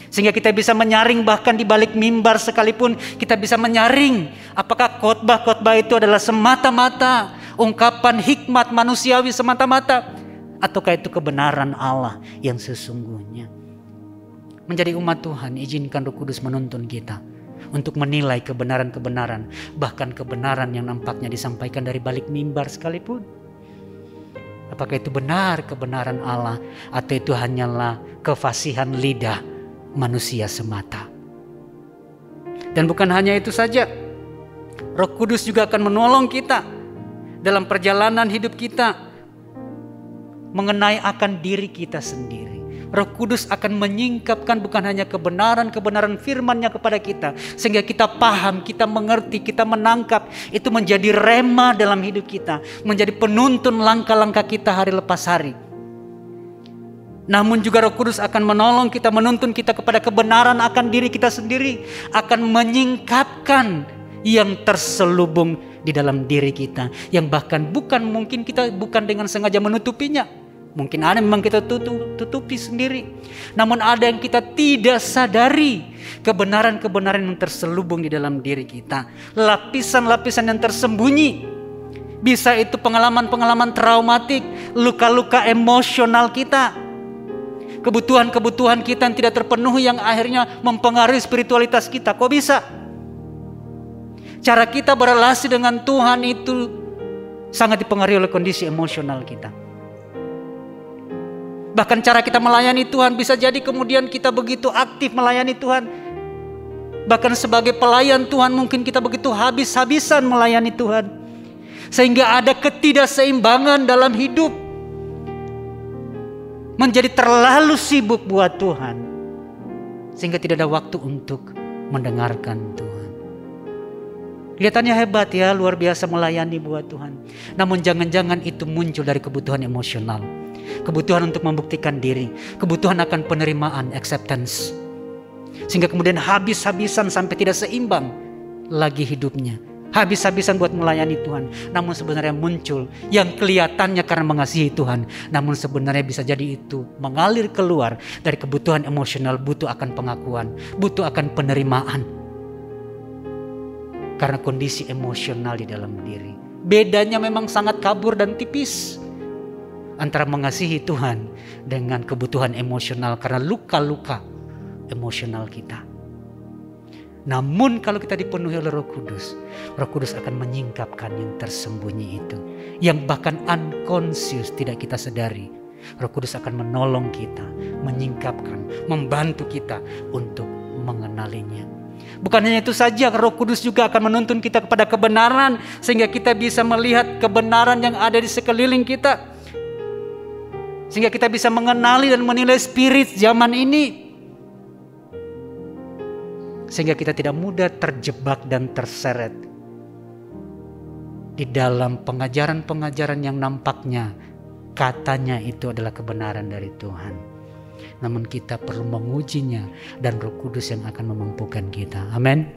Sehingga kita bisa menyaring, bahkan di balik mimbar sekalipun kita bisa menyaring apakah khotbah-khotbah itu adalah semata-mata ungkapan hikmat manusiawi semata-mata, ataukah itu kebenaran Allah yang sesungguhnya. Menjadi umat Tuhan, izinkan Roh Kudus menuntun kita untuk menilai kebenaran-kebenaran, bahkan kebenaran yang nampaknya disampaikan dari balik mimbar sekalipun. Apakah itu benar kebenaran Allah atau itu hanyalah kefasihan lidah manusia semata? Dan bukan hanya itu saja, Roh Kudus juga akan menolong kita dalam perjalanan hidup kita mengenai akan diri kita sendiri. Roh Kudus akan menyingkapkan bukan hanya kebenaran-kebenaran firman-Nya kepada kita, sehingga kita paham, kita mengerti, kita menangkap, itu menjadi rema dalam hidup kita, menjadi penuntun langkah-langkah kita hari lepas hari. Namun juga Roh Kudus akan menolong kita, menuntun kita kepada kebenaran akan diri kita sendiri, akan menyingkapkan yang terselubung di dalam diri kita, yang bahkan mungkin kita bukan dengan sengaja menutupinya. Mungkin ada memang kita tutupi sendiri. Namun ada yang kita tidak sadari, kebenaran-kebenaran yang terselubung di dalam diri kita, lapisan-lapisan yang tersembunyi. Bisa itu pengalaman-pengalaman traumatik, luka-luka emosional kita, kebutuhan-kebutuhan kita yang tidak terpenuhi, yang akhirnya mempengaruhi spiritualitas kita. Kok bisa? Cara kita berrelasi dengan Tuhan itu sangat dipengaruhi oleh kondisi emosional kita. Bahkan cara kita melayani Tuhan bisa jadi kemudian kita begitu aktif melayani Tuhan. Bahkan sebagai pelayan Tuhan mungkin kita begitu habis-habisan melayani Tuhan. Sehingga ada ketidakseimbangan dalam hidup. Menjadi terlalu sibuk buat Tuhan. Sehingga tidak ada waktu untuk mendengarkan Tuhan. Kelihatannya hebat ya, luar biasa melayani buat Tuhan. Namun jangan-jangan itu muncul dari kebutuhan emosional. Kebutuhan untuk membuktikan diri. Kebutuhan akan penerimaan, acceptance. Sehingga kemudian habis-habisan sampai tidak seimbang lagi hidupnya. Habis-habisan buat melayani Tuhan. Namun sebenarnya muncul yang kelihatannya karena mengasihi Tuhan. Namun sebenarnya bisa jadi itu mengalir keluar dari kebutuhan emosional, butuh akan pengakuan, butuh akan penerimaan. Karena kondisi emosional di dalam diri. Bedanya memang sangat kabur dan tipis antara mengasihi Tuhan dengan kebutuhan emosional karena luka-luka emosional kita. Namun kalau kita dipenuhi oleh Roh Kudus akan menyingkapkan yang tersembunyi itu, yang bahkan unconscious tidak kita sadari. Roh Kudus akan menolong kita, menyingkapkan, membantu kita untuk mengenalinya. Bukan hanya itu saja, Roh Kudus juga akan menuntun kita kepada kebenaran sehingga kita bisa melihat kebenaran yang ada di sekeliling kita. Sehingga kita bisa mengenali dan menilai spirit zaman ini. Sehingga kita tidak mudah terjebak dan terseret di dalam pengajaran-pengajaran yang nampaknya katanya itu adalah kebenaran dari Tuhan. Namun kita perlu mengujinya dan Roh Kudus yang akan memampukan kita. Amin.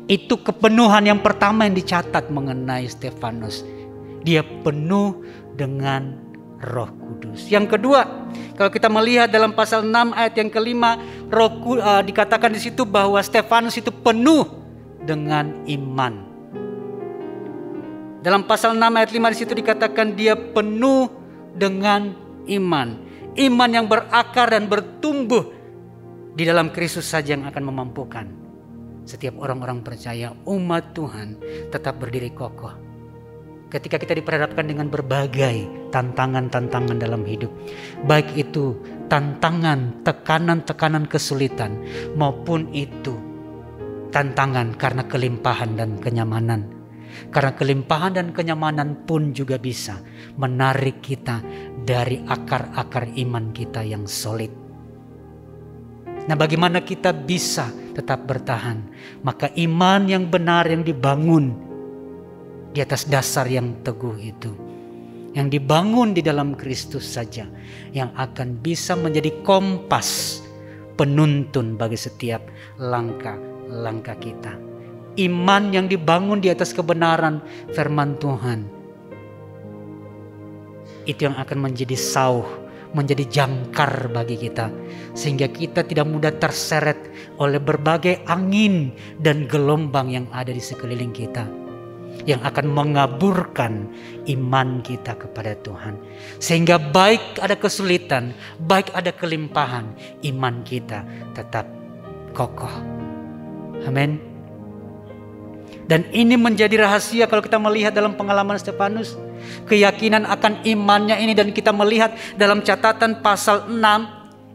Itu kepenuhan yang pertama yang dicatat mengenai Stefanus. Dia penuh dengan Roh Kudus. Yang kedua, kalau kita melihat dalam pasal 6 ayat yang kelima, dikatakan di situ bahwa Stefanus itu penuh dengan iman. Dalam pasal 6 ayat 5 di situ dikatakan dia penuh dengan iman. Iman yang berakar dan bertumbuh di dalam Kristus saja yang akan memampukan setiap orang-orang percaya, umat Tuhan tetap berdiri kokoh. Ketika kita diperhadapkan dengan berbagai tantangan-tantangan dalam hidup. Baik itu tantangan, tekanan-tekanan kesulitan, maupun itu tantangan karena kelimpahan dan kenyamanan. Karena kelimpahan dan kenyamanan pun juga bisa menarik kita dari akar-akar iman kita yang solid. Nah, bagaimana kita bisa tetap bertahan? Maka iman yang benar yang dibangun di atas dasar yang teguh itu, yang dibangun di dalam Kristus saja, yang akan bisa menjadi kompas penuntun bagi setiap langkah-langkah kita. Iman yang dibangun di atas kebenaran firman Tuhan, itu yang akan menjadi sauh, menjadi jangkar bagi kita, sehingga kita tidak mudah terseret oleh berbagai angin dan gelombang yang ada di sekeliling kita, yang akan mengaburkan iman kita kepada Tuhan. Sehingga baik ada kesulitan, baik ada kelimpahan, iman kita tetap kokoh, Amin. Dan ini menjadi rahasia kalau kita melihat dalam pengalaman Stefanus. Keyakinan akan imannya ini, dan kita melihat dalam catatan pasal 6.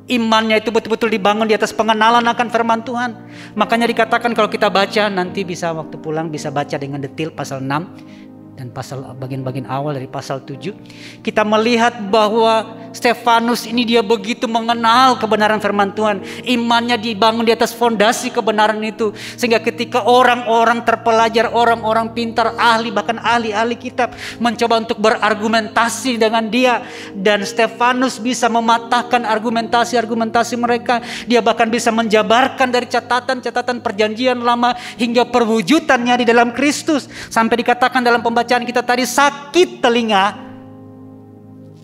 Imannya itu betul-betul dibangun di atas pengenalan akan firman Tuhan. Makanya dikatakan kalau kita baca, nanti bisa waktu pulang bisa baca dengan detail pasal 6. Dan pasal bagian-bagian awal dari pasal 7. Kita melihat bahwa Stefanus ini dia begitu mengenal kebenaran firman Tuhan. Imannya dibangun di atas fondasi kebenaran itu. Sehingga ketika orang-orang terpelajar, orang-orang pintar, ahli, bahkan ahli-ahli kitab mencoba untuk berargumentasi dengan dia. Dan Stefanus bisa mematahkan argumentasi-argumentasi mereka. Dia bahkan bisa menjabarkan dari catatan-catatan perjanjian lama hingga perwujudannya di dalam Kristus. Sampai dikatakan dalam pembacaan kita tadi, sakit telinga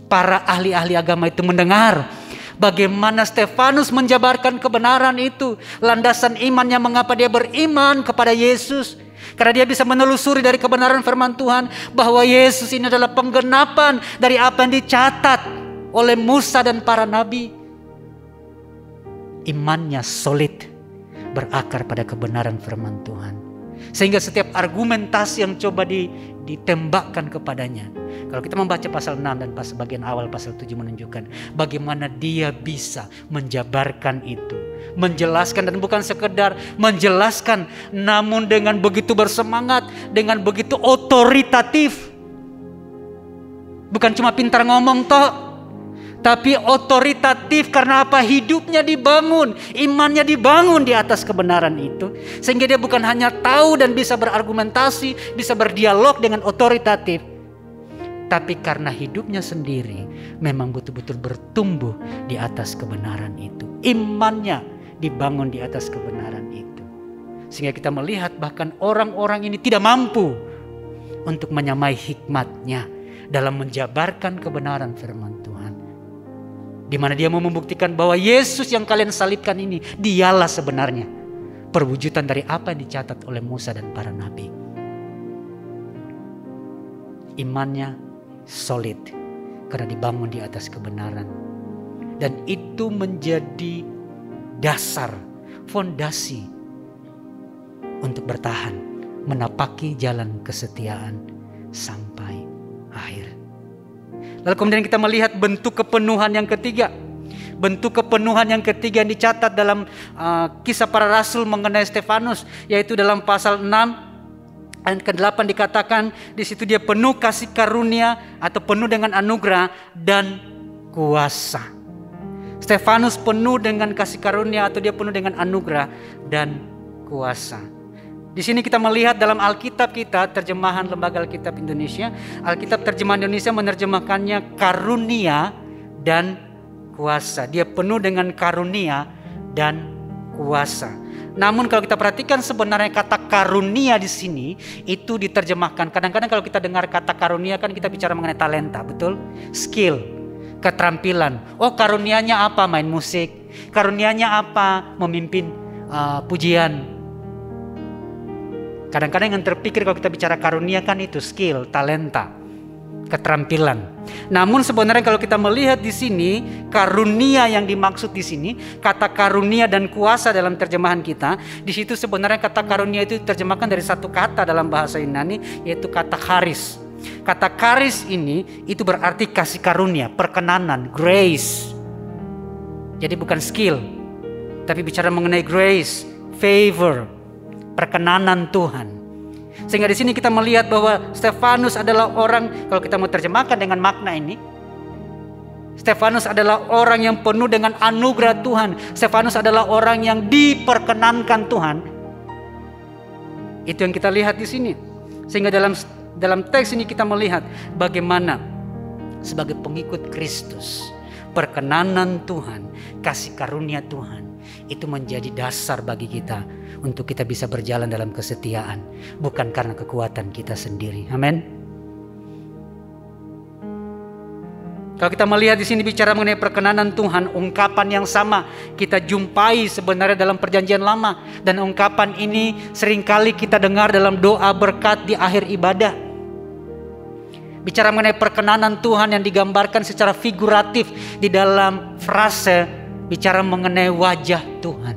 para ahli-ahli agama itu mendengar bagaimana Stefanus menjabarkan kebenaran itu. Landasan imannya mengapa dia beriman kepada Yesus. Karena dia bisa menelusuri dari kebenaran firman Tuhan bahwa Yesus ini adalah penggenapan dari apa yang dicatat oleh Musa dan para nabi. Imannya solid, berakar pada kebenaran firman Tuhan. Sehingga setiap argumentasi yang coba ditembakkan kepadanya. Kalau kita membaca pasal 6 dan bagian awal pasal 7 menunjukkan bagaimana dia bisa menjabarkan itu. Menjelaskan, dan bukan sekedar menjelaskan, namun dengan begitu bersemangat, dengan begitu otoritatif. Bukan cuma pintar ngomong toh, tapi otoritatif. Karena apa? Hidupnya dibangun, imannya dibangun di atas kebenaran itu. Sehingga dia bukan hanya tahu dan bisa berargumentasi, bisa berdialog dengan otoritatif, tapi karena hidupnya sendiri memang betul-betul bertumbuh di atas kebenaran itu. Imannya dibangun di atas kebenaran itu. Sehingga kita melihat bahkan orang-orang ini tidak mampu untuk menyamai hikmatnya dalam menjabarkan kebenaran firman Tuhan. Di mana dia mau membuktikan bahwa Yesus yang kalian salibkan ini, dialah sebenarnya perwujudan dari apa yang dicatat oleh Musa dan para nabi. Imannya solid karena dibangun di atas kebenaran. Dan itu menjadi dasar, fondasi untuk bertahan, menapaki jalan kesetiaan sampai akhir. Lalu kemudian kita melihat bentuk kepenuhan yang ketiga. Bentuk kepenuhan yang ketiga yang dicatat dalam kisah para rasul mengenai Stefanus, yaitu dalam pasal 6 ayat ke-8 dikatakan di situ dia penuh kasih karunia atau penuh dengan anugerah dan kuasa. Stefanus penuh dengan kasih karunia atau dia penuh dengan anugerah dan kuasa. Di sini kita melihat dalam Alkitab kita, terjemahan Lembaga Alkitab Indonesia, Alkitab terjemahan Indonesia menerjemahkannya karunia dan kuasa. Dia penuh dengan karunia dan kuasa. Namun kalau kita perhatikan sebenarnya kata karunia di sini itu diterjemahkan. Kadang-kadang kalau kita dengar kata karunia kan kita bicara mengenai talenta, betul? Skill, keterampilan. Oh, karunianya apa? Main musik. Karunianya apa? Memimpin pujian. Kadang-kadang yang terpikir kalau kita bicara karunia kan itu skill, talenta, keterampilan. Namun sebenarnya kalau kita melihat di sini, karunia yang dimaksud di sini, kata karunia dan kuasa dalam terjemahan kita, di situ sebenarnya kata karunia itu diterjemahkan dari satu kata dalam bahasa Yunani, yaitu kata charis. Kata charis ini itu berarti kasih karunia, perkenanan, grace. Jadi bukan skill, tapi bicara mengenai grace, favor, perkenanan Tuhan. Sehingga di sini kita melihat bahwa Stefanus adalah orang, kalau kita mau terjemahkan dengan makna ini, Stefanus adalah orang yang penuh dengan anugerah Tuhan. Stefanus adalah orang yang diperkenankan Tuhan. Itu yang kita lihat di sini. Sehingga dalam teks ini kita melihat bagaimana sebagai pengikut Kristus, perkenanan Tuhan, kasih karunia Tuhan itu menjadi dasar bagi kita untuk kita bisa berjalan dalam kesetiaan, bukan karena kekuatan kita sendiri. Amin. Kalau kita melihat di sini bicara mengenai perkenanan Tuhan, ungkapan yang sama kita jumpai sebenarnya dalam Perjanjian Lama, dan ungkapan ini seringkali kita dengar dalam doa berkat di akhir ibadah. Bicara mengenai perkenanan Tuhan yang digambarkan secara figuratif di dalam frase bicara mengenai wajah Tuhan.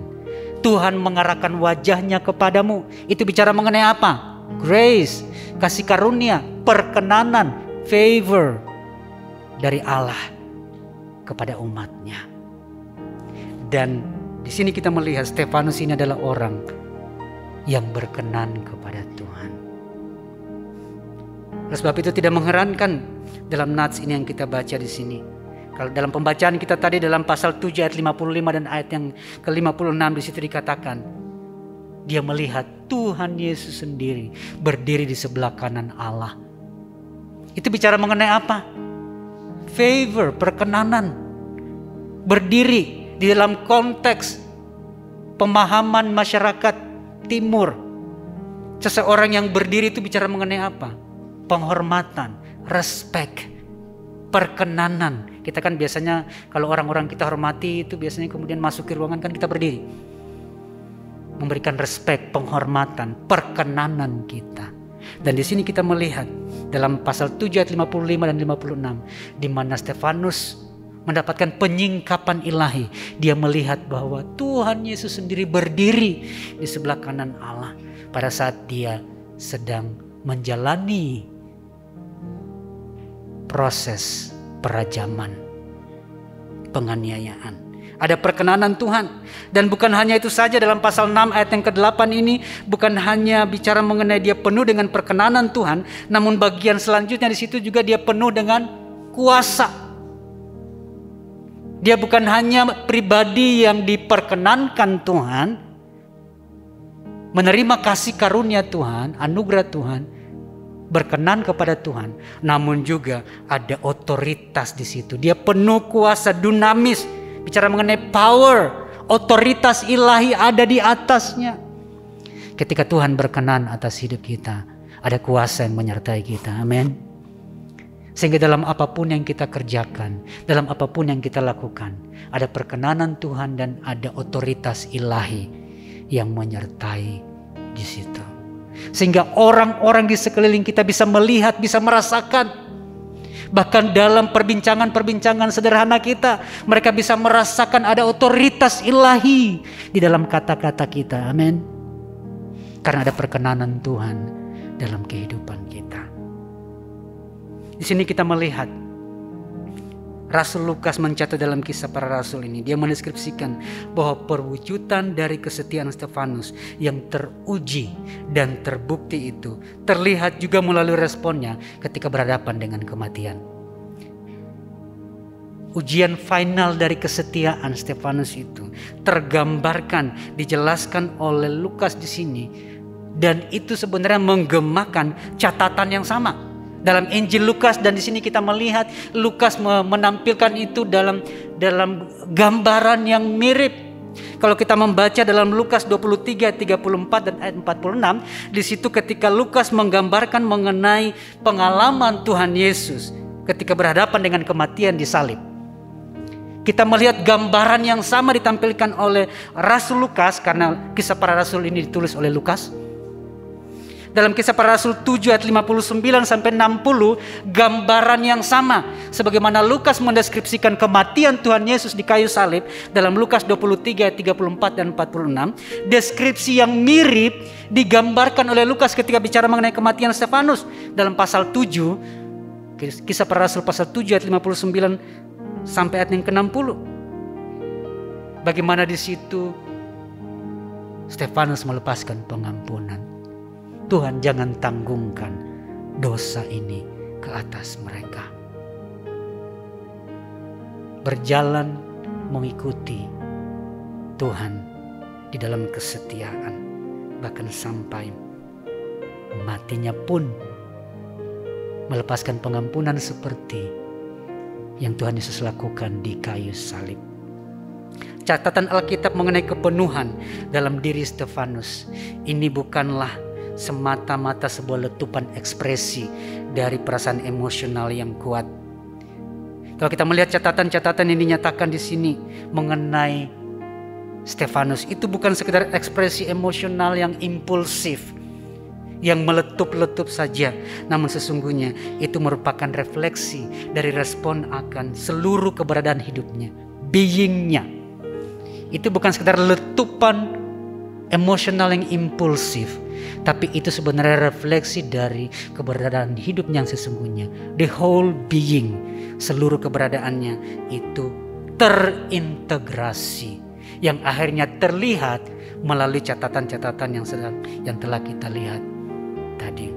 Tuhan mengarahkan wajahnya kepadamu. Itu bicara mengenai apa? Grace, kasih karunia, perkenanan, favor dari Allah kepada umatnya. Dan di sini kita melihat Stefanus ini adalah orang yang berkenan kepada Tuhan. Oleh sebab itu tidak mengherankan dalam nats ini yang kita baca di sini. Kalau dalam pembacaan kita tadi dalam pasal 7 ayat 55 dan ayat yang ke-56 di situ dikatakan, dia melihat Tuhan Yesus sendiri berdiri di sebelah kanan Allah. Itu bicara mengenai apa? Favor, perkenanan. Berdiri di dalam konteks pemahaman masyarakat timur. Seseorang yang berdiri itu bicara mengenai apa? Penghormatan, respect, perkenanan. Kita kan biasanya kalau orang-orang kita hormati itu biasanya kemudian masuk ke ruangan kan kita berdiri. Memberikan respect, penghormatan, perkenanan kita. Dan di sini kita melihat dalam pasal 7 ayat 55 dan 56 di mana Stefanus mendapatkan penyingkapan ilahi. Dia melihat bahwa Tuhan Yesus sendiri berdiri di sebelah kanan Allah pada saat dia sedang menjalani proses perajaman, penganiayaan. Ada perkenanan Tuhan. Dan bukan hanya itu saja, dalam pasal 6 ayat yang ke-8 ini bukan hanya bicara mengenai dia penuh dengan perkenanan Tuhan, namun bagian selanjutnya di situ juga dia penuh dengan kuasa. Dia bukan hanya pribadi yang diperkenankan Tuhan, menerima kasih karunia Tuhan, anugerah Tuhan, berkenan kepada Tuhan, namun juga ada otoritas di situ. Dia penuh kuasa, dinamis, bicara mengenai power, otoritas ilahi ada di atasnya. Ketika Tuhan berkenan atas hidup kita, ada kuasa yang menyertai kita. Amin. Sehingga dalam apapun yang kita kerjakan, dalam apapun yang kita lakukan, ada perkenanan Tuhan dan ada otoritas ilahi yang menyertai di situ. Sehingga orang-orang di sekeliling kita bisa melihat, bisa merasakan. Bahkan dalam perbincangan-perbincangan sederhana kita, mereka bisa merasakan ada otoritas ilahi di dalam kata-kata kita. Amin. Karena ada perkenanan Tuhan dalam kehidupan kita. Di sini kita melihat Rasul Lukas mencatat dalam Kisah Para Rasul ini, dia mendeskripsikan bahwa perwujudan dari kesetiaan Stefanus yang teruji dan terbukti itu terlihat juga melalui responnya ketika berhadapan dengan kematian. Ujian final dari kesetiaan Stefanus itu tergambarkan, dijelaskan oleh Lukas di sini, dan itu sebenarnya menggemakan catatan yang sama dalam Injil Lukas. Dan di sini kita melihat Lukas menampilkan itu dalam gambaran yang mirip. Kalau kita membaca dalam Lukas 23, 34 dan ayat 46, di situ ketika Lukas menggambarkan mengenai pengalaman Tuhan Yesus ketika berhadapan dengan kematian di salib. Kita melihat gambaran yang sama ditampilkan oleh Rasul Lukas, karena Kisah Para Rasul ini ditulis oleh Lukas. Dalam Kisah Para Rasul 7 ayat 59 sampai 60, gambaran yang sama sebagaimana Lukas mendeskripsikan kematian Tuhan Yesus di kayu salib dalam Lukas 23 ayat 34 dan 46, deskripsi yang mirip digambarkan oleh Lukas ketika bicara mengenai kematian Stefanus dalam pasal 7, Kisah Para Rasul pasal 7 ayat 59 sampai ayat yang ke-60. Bagaimana di situ Stefanus melepaskan pengampunan. Tuhan, jangan tanggungkan dosa ini ke atas mereka. Berjalan mengikuti Tuhan di dalam kesetiaan, bahkan sampai matinya pun melepaskan pengampunan seperti yang Tuhan Yesus lakukan di kayu salib. Catatan Alkitab mengenai kepenuhan dalam diri Stefanus ini bukanlah semata-mata sebuah letupan ekspresi dari perasaan emosional yang kuat. Kalau kita melihat catatan-catatan yang dinyatakan di sini mengenai Stefanus, itu bukan sekedar ekspresi emosional yang impulsif, yang meletup-letup saja, namun sesungguhnya itu merupakan refleksi dari respon akan seluruh keberadaan hidupnya, being-nya. Itu bukan sekedar letupan emosional yang impulsif, tapi itu sebenarnya refleksi dari keberadaan hidup yang sesungguhnya. The whole being, seluruh keberadaannya itu terintegrasi, yang akhirnya terlihat melalui catatan-catatan yang telah kita lihat tadi.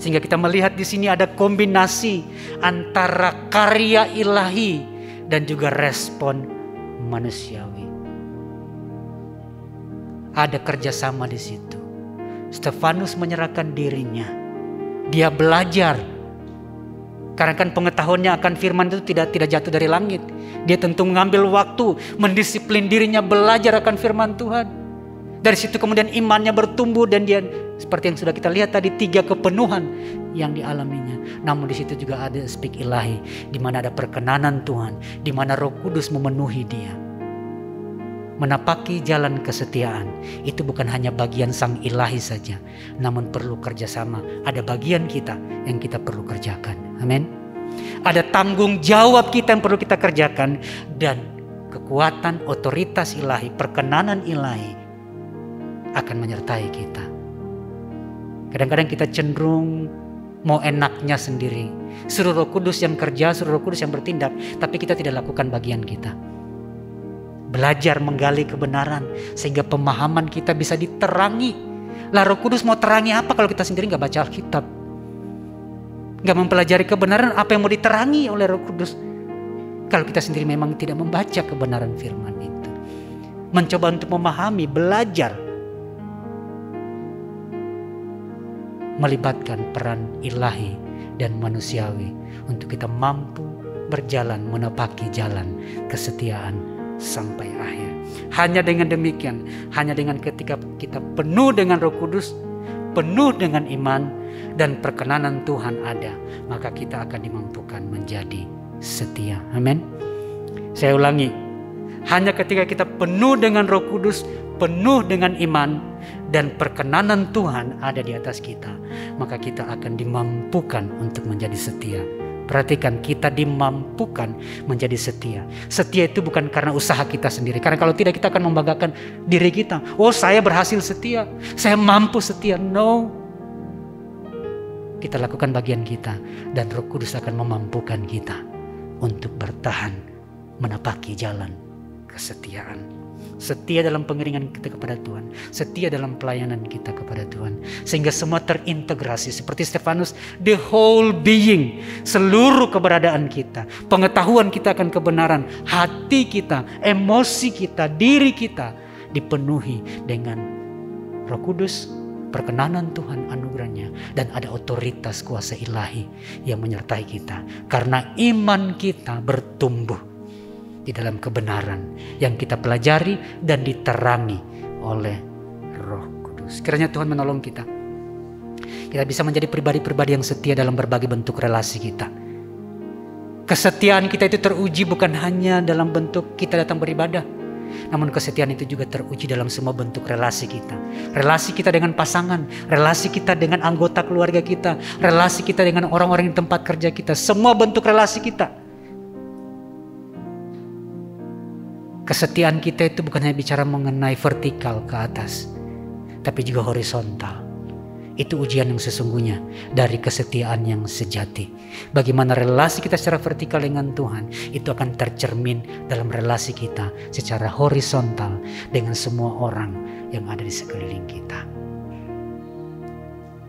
Sehingga kita melihat di sini ada kombinasi antara karya ilahi dan juga respon manusiawi. Ada kerjasama di situ. Stefanus menyerahkan dirinya. Dia belajar. Karena kan pengetahuannya akan firman itu tidak jatuh dari langit. Dia tentu mengambil waktu, mendisiplin dirinya belajar akan firman Tuhan. Dari situ kemudian imannya bertumbuh dan dia seperti yang sudah kita lihat tadi 3 kepenuhan yang dialaminya. Namun di situ juga ada aspek ilahi, di mana ada perkenanan Tuhan, di mana Roh Kudus memenuhi dia. Menapaki jalan kesetiaan itu bukan hanya bagian sang ilahi saja, namun perlu kerjasama. Ada bagian kita yang kita perlu kerjakan. Amin. Ada tanggung jawab kita yang perlu kita kerjakan, dan kekuatan otoritas ilahi, perkenanan ilahi akan menyertai kita. Kadang-kadang kita cenderung mau enaknya sendiri. Suruh Roh Kudus yang kerja, suruh Roh Kudus yang bertindak, tapi kita tidak lakukan bagian kita. Belajar menggali kebenaran sehingga pemahaman kita bisa diterangi. Lah Roh Kudus mau terangi apa kalau kita sendiri gak baca Alkitab? Gak mempelajari kebenaran, apa yang mau diterangi oleh Roh Kudus? Kalau kita sendiri memang tidak membaca kebenaran firman itu. Mencoba untuk memahami, belajar. Melibatkan peran ilahi dan manusiawi untuk kita mampu berjalan menapaki jalan kesetiaan sampai akhir. Hanya dengan demikian, hanya dengan ketika kita penuh dengan Roh Kudus, penuh dengan iman dan perkenanan Tuhan ada, maka kita akan dimampukan menjadi setia. Amin. Saya ulangi, hanya ketika kita penuh dengan Roh Kudus, penuh dengan iman dan perkenanan Tuhan ada di atas kita, maka kita akan dimampukan untuk menjadi setia. Perhatikan, kita dimampukan menjadi setia. Setia itu bukan karena usaha kita sendiri. Karena kalau tidak kita akan membanggakan diri kita. Oh, saya berhasil setia, saya mampu setia. No. Kita lakukan bagian kita dan Roh Kudus akan memampukan kita untuk bertahan menapaki jalan kesetiaan. Setia dalam pengiringan kita kepada Tuhan, setia dalam pelayanan kita kepada Tuhan, sehingga semua terintegrasi seperti Stefanus, the whole being, seluruh keberadaan kita, pengetahuan kita akan kebenaran, hati kita, emosi kita, diri kita dipenuhi dengan Roh Kudus, perkenanan Tuhan, anugerahnya, dan ada otoritas kuasa ilahi yang menyertai kita karena iman kita bertumbuh di dalam kebenaran yang kita pelajari dan diterangi oleh Roh Kudus. Kiranya Tuhan menolong kita. Kita bisa menjadi pribadi-pribadi yang setia dalam berbagai bentuk relasi kita. Kesetiaan kita itu teruji bukan hanya dalam bentuk kita datang beribadah, namun kesetiaan itu juga teruji dalam semua bentuk relasi kita. Relasi kita dengan pasangan, relasi kita dengan anggota keluarga kita, relasi kita dengan orang-orang di tempat kerja kita, semua bentuk relasi kita. Kesetiaan kita itu bukan hanya bicara mengenai vertikal ke atas, tapi juga horizontal. Itu ujian yang sesungguhnya dari kesetiaan yang sejati. Bagaimana relasi kita secara vertikal dengan Tuhan, itu akan tercermin dalam relasi kita secara horizontal dengan semua orang yang ada di sekeliling kita.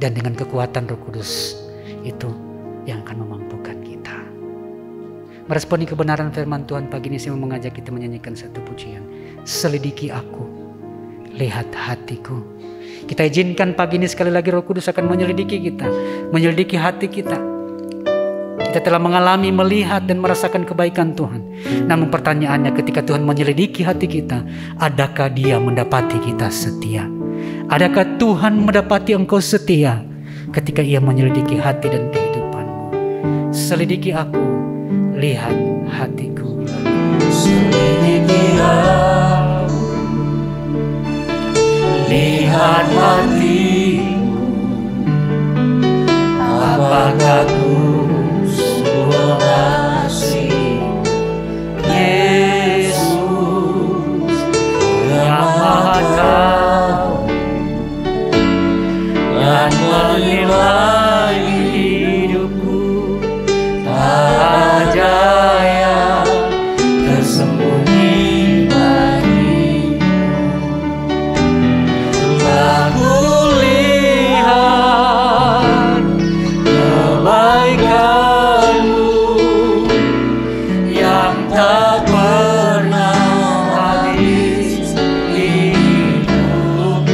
Dan dengan kekuatan Roh Kudus itu yang akan memampukan kita. Meresponi kebenaran firman Tuhan pagi ini, saya mau mengajak kita menyanyikan satu pujian. Selidiki aku, lihat hatiku. Kita izinkan pagi ini sekali lagi Roh Kudus akan menyelidiki kita, menyelidiki hati kita. Kita telah mengalami, melihat dan merasakan kebaikan Tuhan. Namun pertanyaannya, ketika Tuhan menyelidiki hati kita, adakah Dia mendapati kita setia? Adakah Tuhan mendapati engkau setia ketika Ia menyelidiki hati dan kehidupanmu? Selidiki aku, lihat hatiku. Selidiki aku, lihat hatiku. Apakah ku sungguh kasih Yesus yang Maha menilai hidupku. Tak ada yang tersembunyi bagimu. Aku lihat kebaikanmu yang tak pernah habis di hidupku.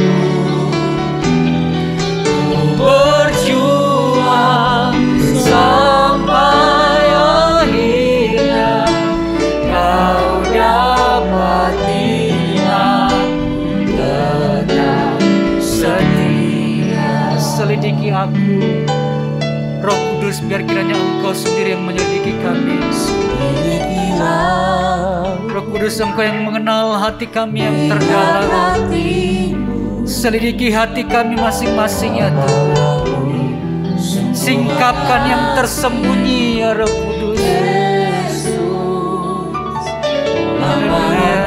Ku berjuang sampai akhirnya kau dapati aku tetap setia. Selidiki aku, Roh Kudus, biar kiranya Engkau sendiri yang menyelidiki kami. Roh Kudus, Engkau yang mengenal hati kami yang terdalam. Selidiki hati kami masing-masing ya Tuhan. Singkapkan yang tersembunyi ya Roh Kudus. Haleluya.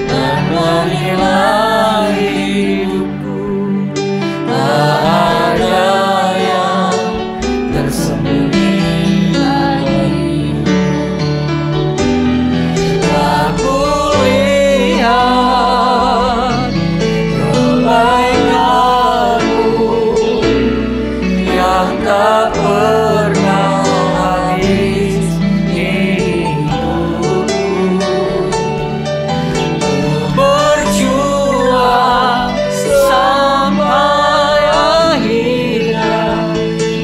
Dan menilai hidupku. Tak ada yang tersembunyi bagimu. Aku lihat kebaikanmu yang tak pernah habis di hidupku. Ku berjuang sampai akhirnya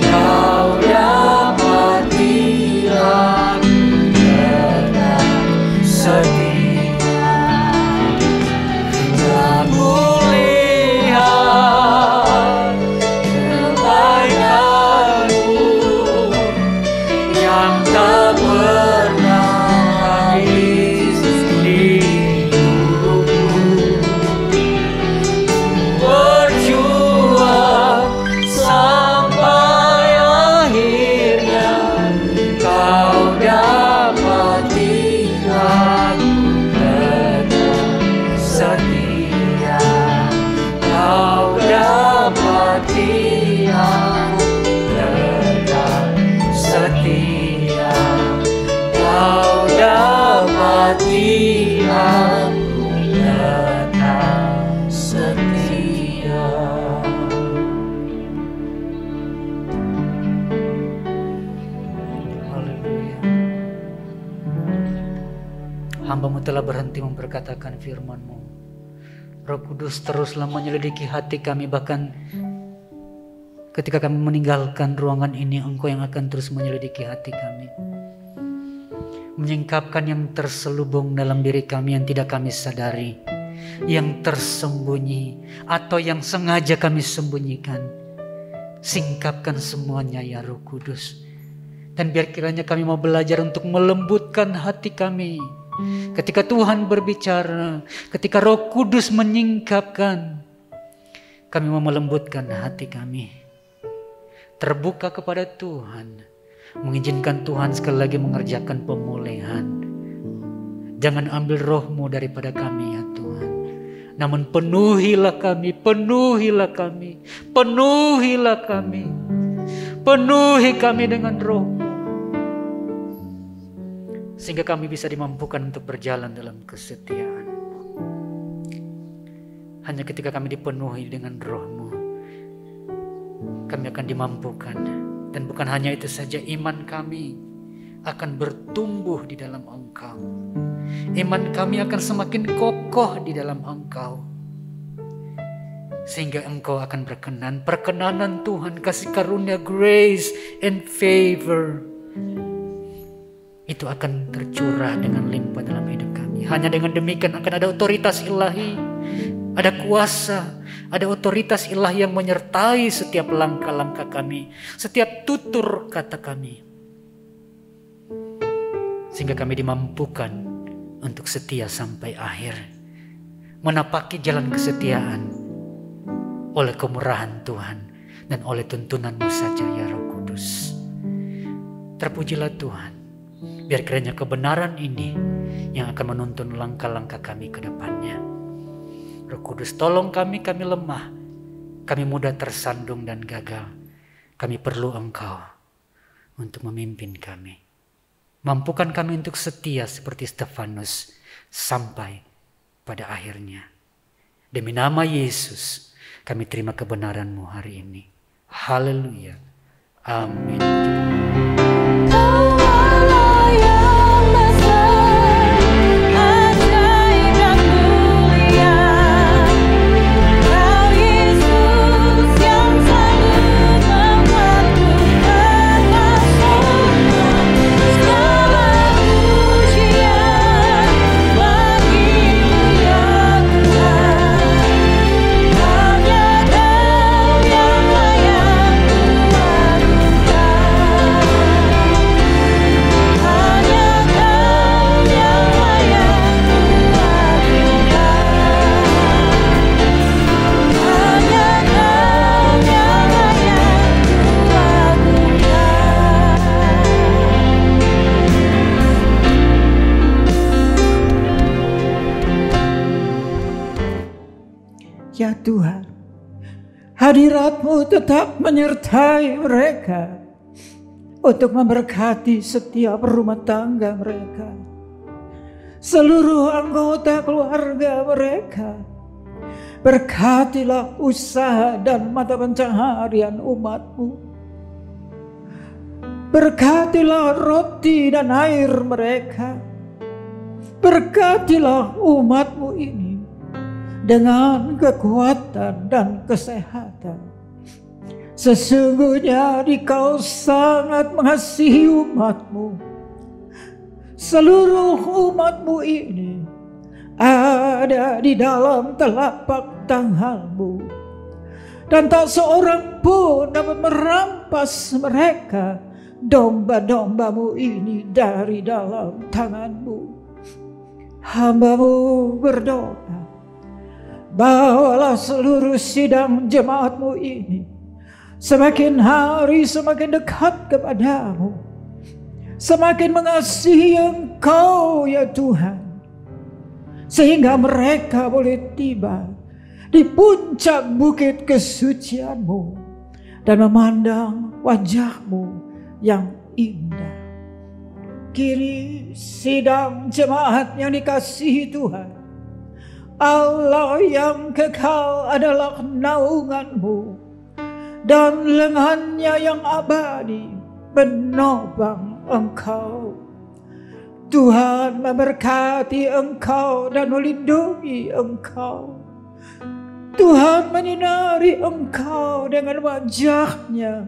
kau dapati aku tetap setia. Aku lihat kebaikanmu yang tak pernah habis di hidupku. Berjuang sampai akhirnya kau dapati aku tetap setia. Kau dapati aku tetap setia. Kau dapati aku tetap setia. Haleluya. Hamba-Mu telah berhenti memperkatakan firman-Mu. Roh Kudus, teruslah menyelidiki hati kami, bahkan ketika kami meninggalkan ruangan ini, Engkau yang akan terus menyelidiki hati kami. Menyingkapkan yang terselubung dalam diri kami yang tidak kami sadari, yang tersembunyi atau yang sengaja kami sembunyikan. Singkapkan semuanya ya Roh Kudus. Dan biar kiranya kami mau belajar untuk melembutkan hati kami. Ketika Tuhan berbicara, ketika Roh Kudus menyingkapkan, kami mau melembutkan hati kami. Terbuka kepada Tuhan. Mengizinkan Tuhan sekali lagi mengerjakan pemulihan. Jangan ambil roh-Mu daripada kami ya Tuhan. Namun penuhilah kami, penuhilah kami, penuhilah kami. Penuhi kami dengan roh-Mu. Sehingga kami bisa dimampukan untuk berjalan dalam kesetiaan. Hanya ketika kami dipenuhi dengan roh-Mu, kami akan dimampukan. Dan bukan hanya itu saja, iman kami akan bertumbuh di dalam Engkau. Iman kami akan semakin kokoh di dalam Engkau. Sehingga Engkau akan berkenan. Perkenanan Tuhan, kasih karunia, grace and favor, itu akan tercurah dengan limpah dalam hidup kami. Hanya dengan demikian akan ada otoritas ilahi, ada kuasa, ada otoritas ilahi yang menyertai setiap langkah-langkah kami, setiap tutur kata kami. Sehingga kami dimampukan untuk setia sampai akhir. Menapaki jalan kesetiaan oleh kemurahan Tuhan dan oleh tuntunan-Mu saja ya Roh Kudus. Terpujilah Tuhan. Biar kiranya kebenaran ini yang akan menuntun langkah-langkah kami ke depannya. Roh Kudus, tolong kami lemah. Kami mudah tersandung dan gagal. Kami perlu Engkau untuk memimpin kami. Mampukan kami untuk setia seperti Stefanus sampai pada akhirnya. Demi nama Yesus, kami terima kebenaran-Mu hari ini. Haleluya. Amin. Ya Tuhan, hadirat-Mu tetap menyertai mereka untuk memberkati setiap rumah tangga mereka, seluruh anggota keluarga mereka. Berkatilah usaha dan mata pencaharian umat-Mu. Berkatilah roti dan air mereka. Berkatilah umat-Mu ini dengan kekuatan dan kesehatan. Sesungguhnya Dikau sangat mengasihi umat-Mu. Seluruh umat-Mu ini ada di dalam telapak tangan-Mu, dan tak seorang pun dapat merampas mereka, domba-domba-Mu ini, dari dalam tangan-Mu. Hamba-Mu berdoa, bawalah seluruh sidang jemaat-Mu ini semakin hari semakin dekat kepadamu, semakin mengasihi Engkau ya Tuhan, sehingga mereka boleh tiba di puncak bukit kesucian-Mu dan memandang wajah-Mu yang indah. Kini sidang jemaat yang dikasihi Tuhan, Allah yang kekal adalah naungan-Mu, dan lengannya yang abadi menopang Engkau. Tuhan memberkati Engkau dan melindungi Engkau. Tuhan menyinari Engkau dengan wajah-Nya,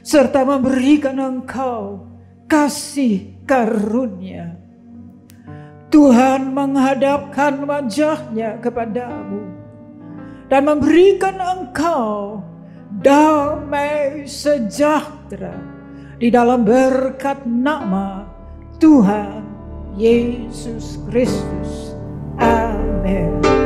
serta memberikan Engkau kasih karunia. Tuhan menghadapkan wajah-Nya kepadamu dan memberikan engkau damai sejahtera di dalam berkat nama Tuhan Yesus Kristus. Amin.